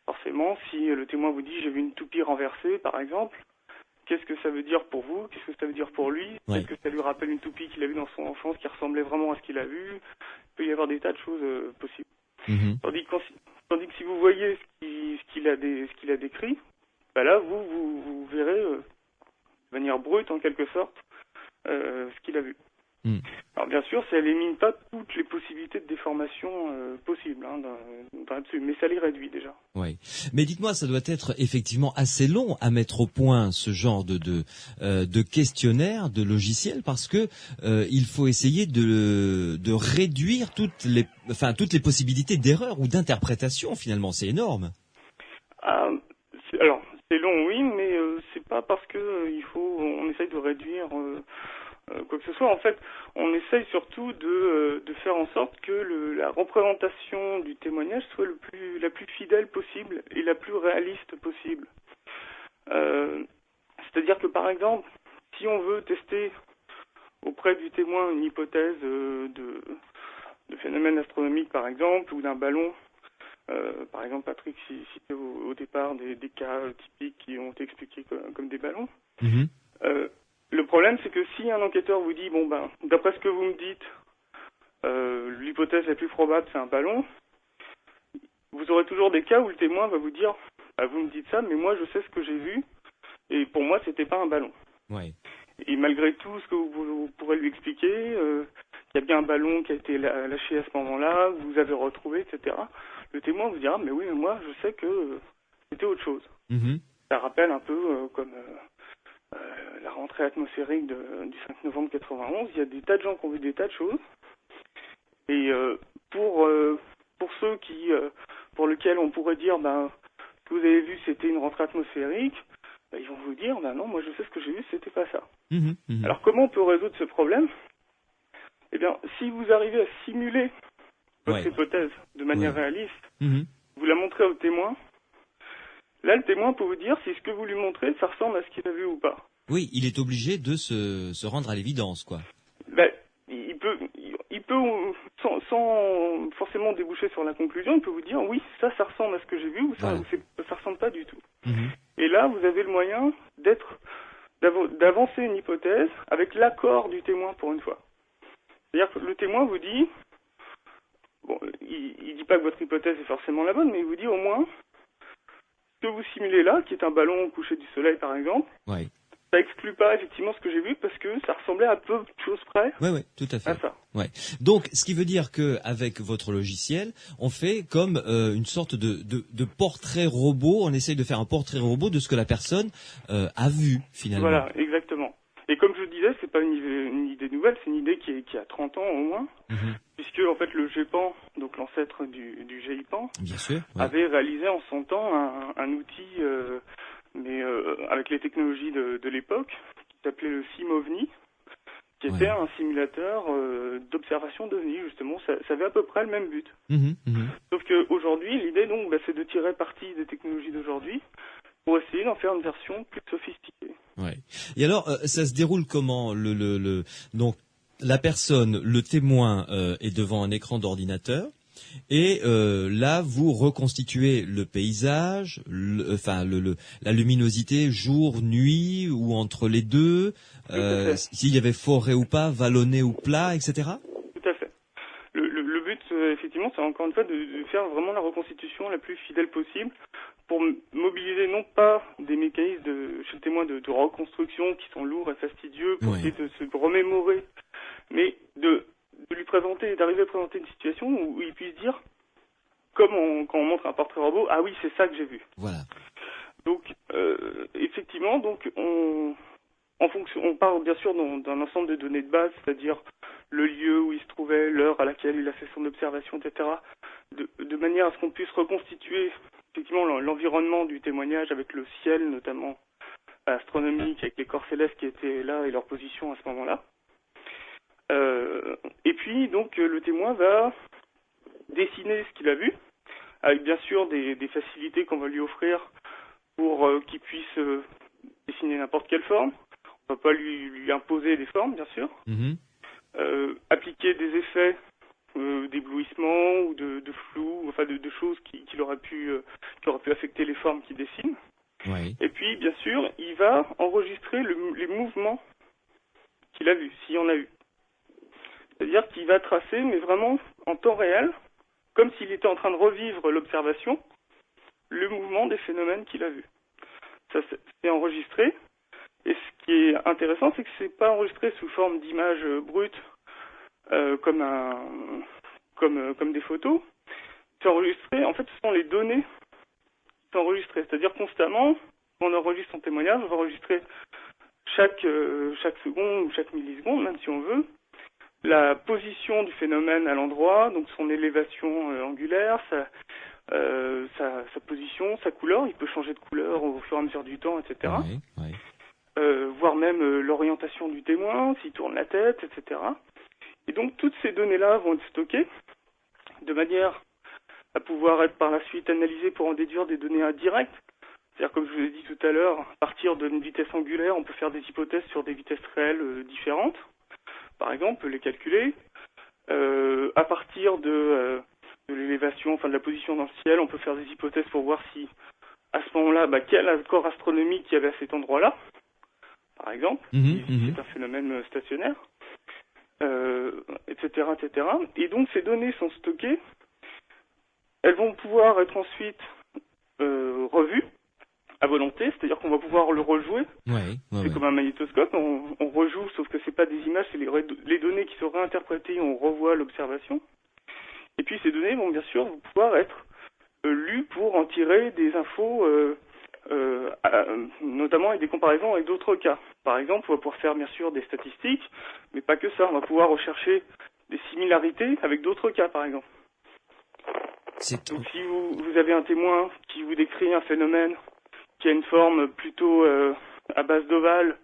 Forcément, si le témoin vous dit « j'ai vu une toupie renversée », par exemple, qu'est-ce que ça veut dire pour vous? Qu'est-ce que ça veut dire pour lui? Est-ce que ça lui rappelle une toupie qu'il a vue dans son enfance qui ressemblait vraiment à ce qu'il a vu? Il peut y avoir des tas de choses possibles. Tandis que si vous voyez ce qu'il a décrit, là, vous verrez de manière brute, en quelque sorte, ce qu'il a vu. Alors, Alors bien sûr, ça élimine pas toutes les possibilités de déformation possibles là-dessus, mais ça les réduit déjà. Oui, mais dites-moi, ça doit être effectivement assez long à mettre au point ce genre de questionnaire, de logiciel, parce que il faut essayer de réduire toutes les possibilités d'erreur ou d'interprétation. Finalement, c'est énorme. Alors c'est long, oui, mais c'est pas parce que on essaye de réduire. Quoi que ce soit, en fait, on essaye surtout de faire en sorte que la représentation du témoignage soit la plus fidèle possible et la plus réaliste possible. C'est-à-dire que, par exemple, si on veut tester auprès du témoin une hypothèse de phénomène astronomique, par exemple, ou d'un ballon, par exemple, Patrick citait au départ des cas typiques qui ont été expliqués comme des ballons. Mm-hmm. Le problème, c'est que si un enquêteur vous dit, d'après ce que vous me dites, l'hypothèse la plus probable, c'est un ballon, vous aurez toujours des cas où le témoin va vous dire, vous me dites ça, mais moi, je sais ce que j'ai vu, et pour moi, c'était pas un ballon. Ouais. Et malgré tout ce que vous pourrez lui expliquer, il y a bien un ballon qui a été lâché à ce moment-là, vous avez retrouvé, etc. Le témoin vous dira, mais oui, mais moi, je sais que c'était autre chose. Mm-hmm. Ça rappelle un peu comme... la rentrée atmosphérique du 5 novembre 91, il y a des tas de gens qui ont vu des tas de choses. Et pour ceux pour lesquels on pourrait dire, ce que vous avez vu, c'était une rentrée atmosphérique, ils vont vous dire, non, moi je sais ce que j'ai vu, c'était pas ça. Mmh, mmh. Alors comment on peut résoudre ce problème ? Eh bien, si vous arrivez à simuler votre hypothèse de manière réaliste, vous la montrez au témoin. Là, le témoin peut vous dire si ce que vous lui montrez, ça ressemble à ce qu'il a vu ou pas. Oui, il est obligé de se rendre à l'évidence, quoi. Il peut sans forcément déboucher sur la conclusion, il peut vous dire oui, ça ressemble à ce que j'ai vu ou ça ressemble pas du tout. Mmh. Et là, vous avez le moyen d'avancer une hypothèse avec l'accord du témoin pour une fois. C'est-à-dire que le témoin vous dit, il dit pas que votre hypothèse est forcément la bonne, mais il vous dit au moins ce que vous simulez là, qui est un ballon au coucher du soleil par exemple, ça exclut pas effectivement ce que j'ai vu parce que ça ressemblait à peu de choses près. Oui, tout à fait. À ça. Ouais. Donc, ce qui veut dire que avec votre logiciel, on fait comme une sorte de portrait robot. On essaye de faire un portrait robot de ce que la personne a vu finalement. Voilà, exactement. Et comme je disais, c'est pas une idée nouvelle, c'est une idée qui a 30 ans au moins, puisque en fait le GEPAN, donc l'ancêtre du GIPAN, bien sûr, avait réalisé en son temps un outil, mais avec les technologies de l'époque, qui s'appelait le SimOVNI, qui était un simulateur d'observation d'OVNI, justement. Ça avait à peu près le même but. Sauf qu'aujourd'hui, l'idée donc, c'est de tirer parti des technologies d'aujourd'hui pour essayer d'en faire une version plus sophistiquée. Ouais. Et alors, ça se déroule comment donc la personne, le témoin, est devant un écran d'ordinateur. Et là, vous reconstituez le paysage, la luminosité jour, nuit ou entre les deux, s'il y avait forêt ou pas, vallonné ou plat, etc. Tout à fait. Le but, effectivement, c'est encore une fois de faire vraiment la reconstitution la plus fidèle possible pour mobiliser non pas des mécanismes chez le témoin de reconstruction qui sont lourds et fastidieux pour essayer de se remémorer, mais de lui présenter, d'arriver à présenter une situation où il puisse dire, quand on montre un portrait robot, ah oui, c'est ça que j'ai vu. Voilà. Donc, effectivement, on part bien sûr d'un ensemble de données de base, c'est-à-dire le lieu où il se trouvait, l'heure à laquelle il a fait son observation, etc., de manière à ce qu'on puisse reconstituer effectivement l'environnement du témoignage avec le ciel, notamment astronomique, avec les corps célestes qui étaient là et leur position à ce moment-là. Et puis, donc, le témoin va dessiner ce qu'il a vu, avec bien sûr des facilités qu'on va lui offrir pour qu'il puisse dessiner n'importe quelle forme. On ne va pas lui imposer des formes, bien sûr. Appliquer des effets d'éblouissement ou de flou, enfin de choses qui auraient pu affecter les formes qu'il dessine. Et puis, bien sûr, il va enregistrer les mouvements qu'il a vus, s'il y en a eu. C'est-à-dire qu'il va tracer, mais vraiment en temps réel, comme s'il était en train de revivre l'observation, le mouvement des phénomènes qu'il a vus. Ça, c'est enregistré. Et ce qui est intéressant, c'est que c'est pas enregistré sous forme d'images brutes comme des photos. C'est enregistré. En fait, ce sont les données qui sont enregistrées. C'est-à-dire constamment, quand on enregistre son témoignage, on va enregistrer chaque seconde ou chaque milliseconde, même si on veut, la position du phénomène à l'endroit, donc son élévation angulaire, sa position, sa couleur. Il peut changer de couleur au fur et à mesure du temps, etc. Oui. Voire même l'orientation du témoin, s'il tourne la tête, etc. Et donc toutes ces données-là vont être stockées de manière à pouvoir être par la suite analysées pour en déduire des données indirectes. C'est-à-dire, comme je vous ai dit tout à l'heure, à partir d'une vitesse angulaire, on peut faire des hypothèses sur des vitesses réelles différentes. Par exemple, les calculer. À partir de l'élévation, enfin de la position dans le ciel, on peut faire des hypothèses pour voir si, à ce moment-là, quel accord astronomique il y avait à cet endroit-là, par exemple, si c'est un phénomène stationnaire, etc., etc. Et donc, ces données sont stockées. Elles vont pouvoir être ensuite revues à volonté, c'est-à-dire qu'on va pouvoir le rejouer. C'est comme un magnétoscope, on rejoue, sauf que c'est pas des images, c'est les données qui sont réinterprétées, on revoit l'observation. Et puis ces données vont bien sûr pouvoir être lues pour en tirer des infos, notamment avec des comparaisons avec d'autres cas. Par exemple, on va pouvoir faire bien sûr des statistiques, mais pas que ça, on va pouvoir rechercher des similarités avec d'autres cas, par exemple. Donc si vous avez un témoin qui vous décrit un phénomène qui a une forme plutôt à base d'ovale,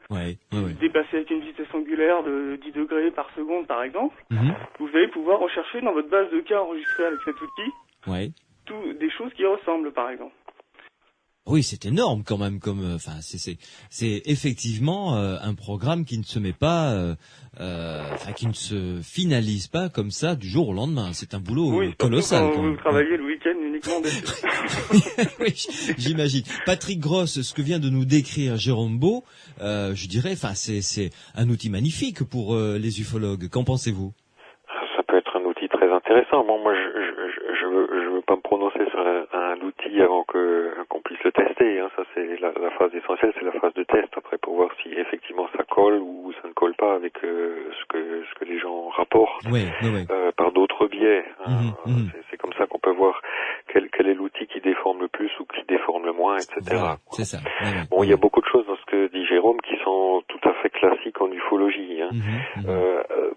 dépassée avec une vitesse angulaire de 10 degrés par seconde, par exemple, vous allez pouvoir rechercher dans votre base de cas enregistrée avec cet outil des choses qui ressemblent, par exemple. Oui, c'est énorme quand même. C'est effectivement un programme qui ne se met pas, qui ne se finalise pas comme ça du jour au lendemain. C'est un boulot colossal. Quand vous travaillez le week-end uniquement dessus. Oui, j'imagine. Patrick Gross, ce que vient de nous décrire Jérôme Beau, je dirais, c'est un outil magnifique pour les ufologues. Qu'en pensez-vous? Ça peut être un outil très intéressant. Moi, je veux pas me prononcer sur un outil avant qu'on puisse le tester. Ça, c'est la phase essentielle, c'est la phase de test. Après, pour voir si effectivement ça colle ou ça ne colle pas avec ce que les gens rapportent par d'autres biais. C'est comme ça qu'on peut voir quel est l'outil qui déforme le plus ou qui déforme le moins, etc. Voilà, c'est ça. Il y a beaucoup de choses dans ce que dit Jérôme qui sont tout à fait classiques en ufologie.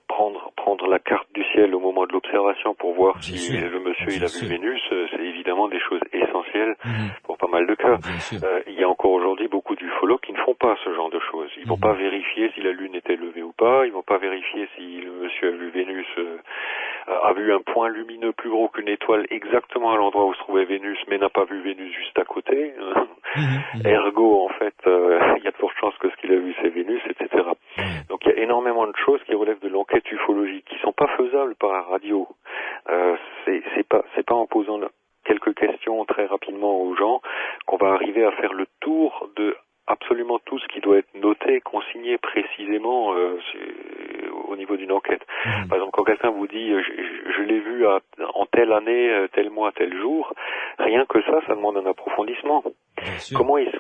Prendre la carte du ciel au moment de l'observation pour voir si le monsieur il a vu Vénus, c'est évidemment des choses essentielles pour pas mal de cas. Il y a encore aujourd'hui beaucoup d'ufologues qui ne font pas ce genre de choses. Ils vont pas vérifier si la lune était levée ou pas, ils vont pas vérifier si le monsieur a vu Vénus, a vu un point lumineux plus gros qu'une étoile exactement à l'endroit où se trouvait Vénus, mais n'a pas vu Vénus juste à côté. Ergo, en fait, il y a de fortes chances que ce qu'il a vu c'est Vénus, etc. Donc il y a énormément de choses qui relèvent de l'enquête ufologique, qui sont pas faisables par la radio. C'est pas en posant quelques questions très rapidement aux gens qu'on va arriver à faire le tour de absolument tout ce qui doit être noté, consigné précisément au niveau d'une enquête. Par exemple, quand quelqu'un vous dit je l'ai vu en telle année, tel mois, tel jour, rien que ça demande un approfondissement. Comment il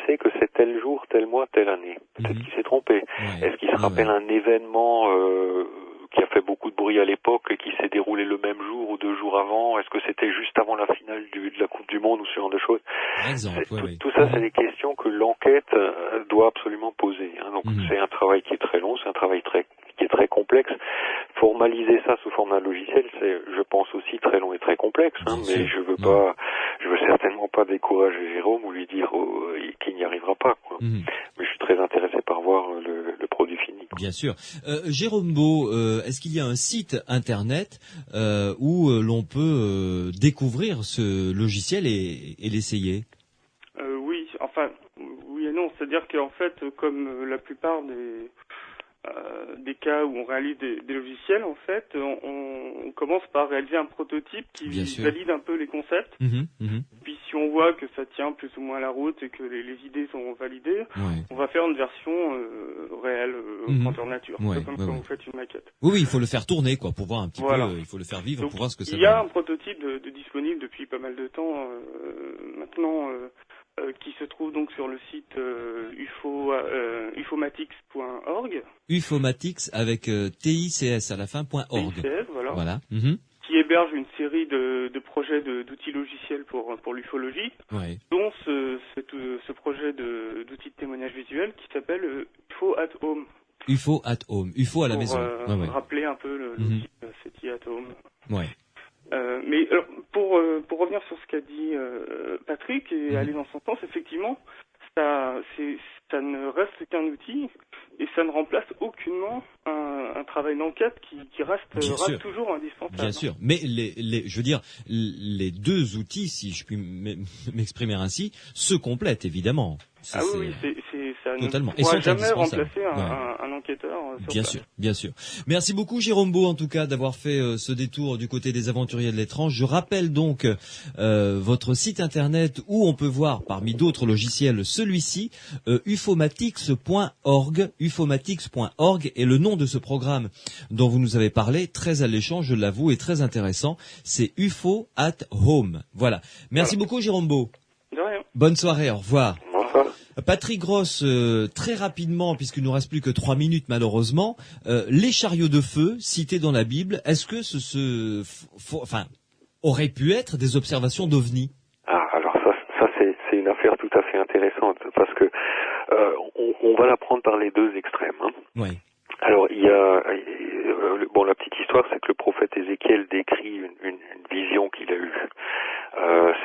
sait que c'est tel jour, tel mois, telle année? Peut-être qu'il s'est trompé. Est-ce qu'il se rappelle un événement qui a fait beaucoup de bruit à l'époque et qui s'est déroulé le même jour ou 2 jours avant? Est-ce que c'était juste avant la finale de la Coupe du Monde ou ce genre de choses? Tout ça, c'est des questions que l'enquête doit absolument poser. Donc c'est un travail qui est très long, c'est un travail qui est très complexe. Formaliser ça sous forme d'un logiciel, c'est, je pense, aussi très long et très complexe. Mais je veux certainement pas décourager Jérôme ou lui dire qu'il n'y arrivera pas. Mais je suis très intéressé par voir le produit fini. Bien sûr. Jérôme Beau, est-ce qu'il y a un site internet où l'on peut découvrir ce logiciel et l'essayer? Oui et non. C'est-à-dire qu'en fait, comme la plupart des cas où on réalise des logiciels, en fait, on commence par réaliser un prototype qui valide un peu les concepts. Puis si on voit que ça tient plus ou moins la route et que les idées sont validées, on va faire une version réelle, grandeur nature, comme quand vous faites une maquette. Oui, il faut le faire tourner, pour voir un petit peu, il faut le faire vivre. Donc, pour voir ce que ça il y a un prototype de disponible depuis pas mal de temps maintenant qui se trouve donc sur le site ufomatics.org. Ufomatics avec TICS à la fin.org. TICS, voilà. Voilà. Qui héberge une série de projets d'outils logiciels pour l'ufologie, dont ce projet d'outils de témoignage visuel qui s'appelle UFO at Home. UFO at Home, UFO à la maison. Rappeler un peu l'outil SETI at Home. Ouais. Mais alors, pour revenir sur ce qu'a dit Patrick et aller dans son sens, effectivement, ça ne reste qu'un outil et ça ne remplace aucunement un travail d'enquête qui reste toujours indispensable. Bien sûr, mais je veux dire, les deux outils, si je puis m'exprimer ainsi, se complètent évidemment. Ça totalement. ne pourra jamais remplacer un enquêteur. Bien sûr. Merci beaucoup Jérôme Beau en tout cas d'avoir fait ce détour du côté des aventuriers de l'étrange. Je rappelle donc votre site internet où on peut voir parmi d'autres logiciels celui-ci, ufomatics.org, ufomatics.org, et le nom de ce programme dont vous nous avez parlé, très alléchant, je l'avoue, et très intéressant, c'est UFO at Home. Voilà. Merci beaucoup Jérôme Beau. De rien. Bonne soirée, au revoir. Bonsoir. Patrick Gross, très rapidement, puisqu'il nous reste plus que 3 minutes malheureusement, les chariots de feu cités dans la Bible, est-ce que auraient pu être des observations d'OVNI? Alors ça c'est une affaire tout à fait intéressante parce que on va la prendre par les deux extrêmes. Oui. Alors il y a la petite histoire, c'est que le prophète Ézéchiel décrit une vision qu'il a eue.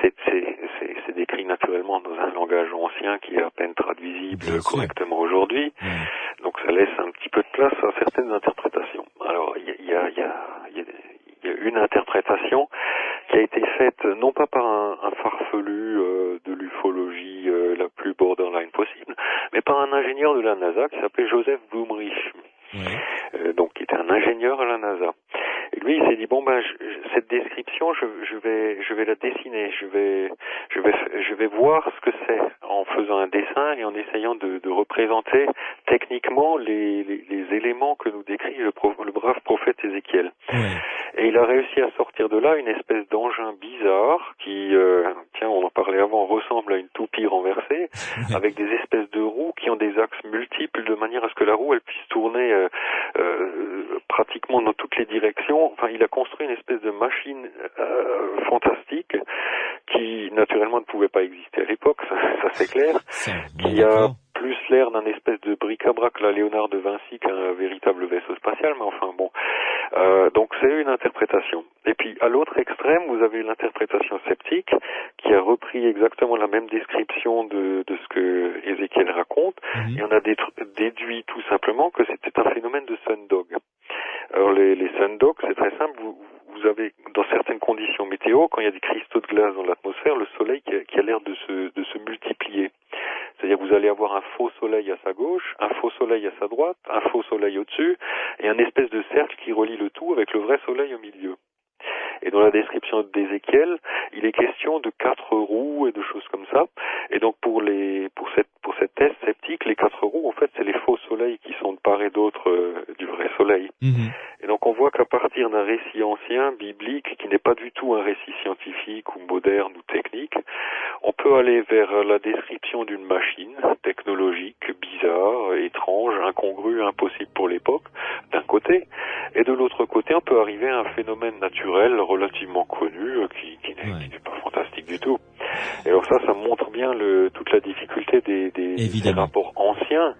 C'est décrit naturellement dans un langage ancien qui est à peine traduisible correctement aujourd'hui. Donc ça laisse un petit peu de place à certaines interprétations. Alors il y a une interprétation qui a été faite non pas par un farfelu de l'ufologie la plus borderline possible, mais par un ingénieur de la NASA qui s'appelait Joseph Blumrich. Donc qui était un ingénieur à la NASA. Et lui, il s'est dit cette description, je vais la dessiner, je vais voir ce que c'est en faisant un dessin et en essayant de représenter techniquement les éléments que nous décrit le brave prophète Ézéchiel. Et il a réussi à sortir de là une espèce d'engin bizarre qui, on en parlait avant, ressemble à une toupie renversée, avec des espèces de roues qui ont des axes multiples de manière à ce que la roue elle puisse tourner pratiquement dans toutes les directions. Enfin, il a construit une espèce de machine fantastique qui naturellement ne pouvait pas exister à l'époque, ça c'est clair, qui a plus l'air d'un espèce de bric-à-brac, la Léonard de Vinci, qu'un véritable vaisseau spatial, mais enfin bon. Donc c'est une interprétation. Et puis à l'autre extrême, vous avez l'interprétation sceptique qui a repris exactement la même description de ce que Ézéchiel raconte, et on a déduit tout simplement que c'était un phénomène de sundog. Alors les sundogs, c'est très simple, vous avez dans certaines conditions météo, quand il y a des cristaux de glace dans l'atmosphère, le soleil qui a l'air de se multiplier. C'est-à-dire vous allez avoir un faux soleil à sa gauche, un faux soleil à sa droite, un faux soleil au-dessus, et un espèce de cercle qui relie le tout avec le vrai soleil au milieu. Et dans la description d'Ézéchiel, il est question de 4 roues et de choses comme ça. Et donc pour cette thèse sceptique, les 4 roues, en fait, c'est les faux soleils qui sont de part et d'autre du vrai soleil. Et donc on voit qu'à partir d'un récit ancien, biblique, qui n'est pas du tout un récit scientifique ou moderne ou technique, on peut aller vers la description d'une machine technologique, bizarre, étrange, incongrue, impossible pour l'époque, d'un côté, et de l'autre côté, on peut arriver à un phénomène naturel relativement connu, qui n'est pas fantastique du tout. Et alors ça montre bien toute la difficulté des rapports anciens,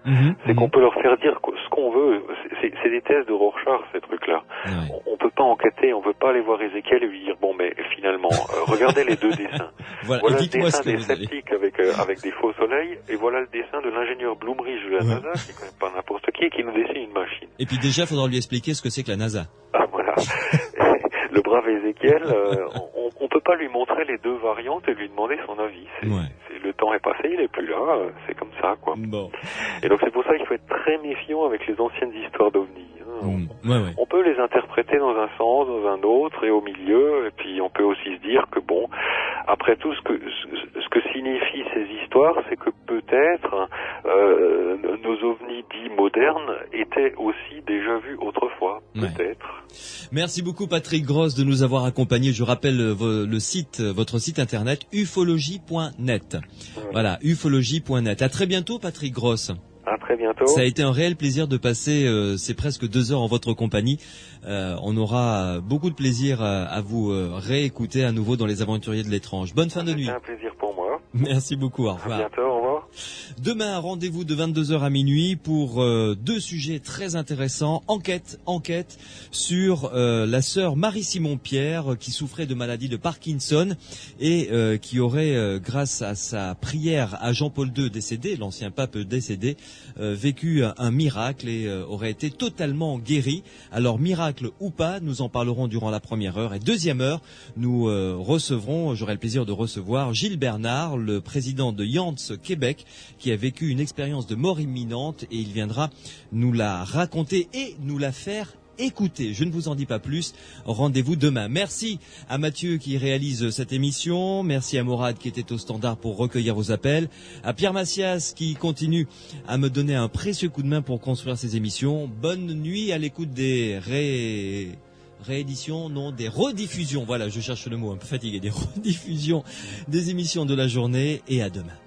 c'est qu'on peut leur faire dire ce qu'on veut. C'est des thèses de Rorschach, ces trucs-là. On peut pas enquêter, on veut pas aller voir Ézéchiel et lui dire mais finalement, regardez les deux dessins. Voilà le dessin des sceptiques avec des faux soleils, et voilà le dessin de l'ingénieur Blumrich de la NASA, qui est quand même pas n'importe qui nous dessine une machine. Et puis déjà, il faudra lui expliquer ce que c'est que la NASA. Voilà. Le brave Ézéchiel, on peut pas lui montrer les deux variantes et lui demander son avis. Le temps est passé, il est plus là, c'est comme ça, quoi. Bon. Et donc c'est pour ça qu'il faut être très méfiant avec les anciennes histoires d'OVNI. On peut les interpréter dans un sens, dans un autre et au milieu, et puis on peut aussi se dire que après tout, ce que signifient ces histoires, c'est que peut-être nos ovnis dits modernes étaient aussi déjà vus autrefois, peut-être. Merci beaucoup Patrick Gross de nous avoir accompagnés. Je rappelle votre site internet ufologie.net. Voilà, ufologie.net. À très bientôt Patrick Gross. À très bientôt. Ça a été un réel plaisir de passer ces presque 2 heures en votre compagnie. On aura beaucoup de plaisir à vous réécouter à nouveau dans les Aventuriers de l'étrange. Bonne fin de nuit. C'est un plaisir pour moi. Merci beaucoup, au revoir. À bientôt, au revoir. Demain, rendez-vous de 22h à minuit pour 2 sujets très intéressants. Enquête sur la sœur Marie-Simon Pierre qui souffrait de maladie de Parkinson et qui aurait, grâce à sa prière à Jean-Paul II décédé, l'ancien pape décédé, vécu un miracle et aurait été totalement guéri. Alors miracle ou pas, nous en parlerons durant la première heure. Et deuxième heure, nous j'aurai le plaisir de recevoir Gilles Bernard, le président de Yance Québec, qui a vécu une expérience de mort imminente et il viendra nous la raconter et nous la faire écoutez. Je ne vous en dis pas plus. Rendez-vous demain. Merci à Mathieu qui réalise cette émission. Merci à Morad qui était au standard pour recueillir vos appels. À Pierre Massias qui continue à me donner un précieux coup de main pour construire ces émissions. Bonne nuit à l'écoute des rééditions, non, des rediffusions. Voilà, je cherche le mot, un peu fatigué. Des rediffusions des émissions de la journée et à demain.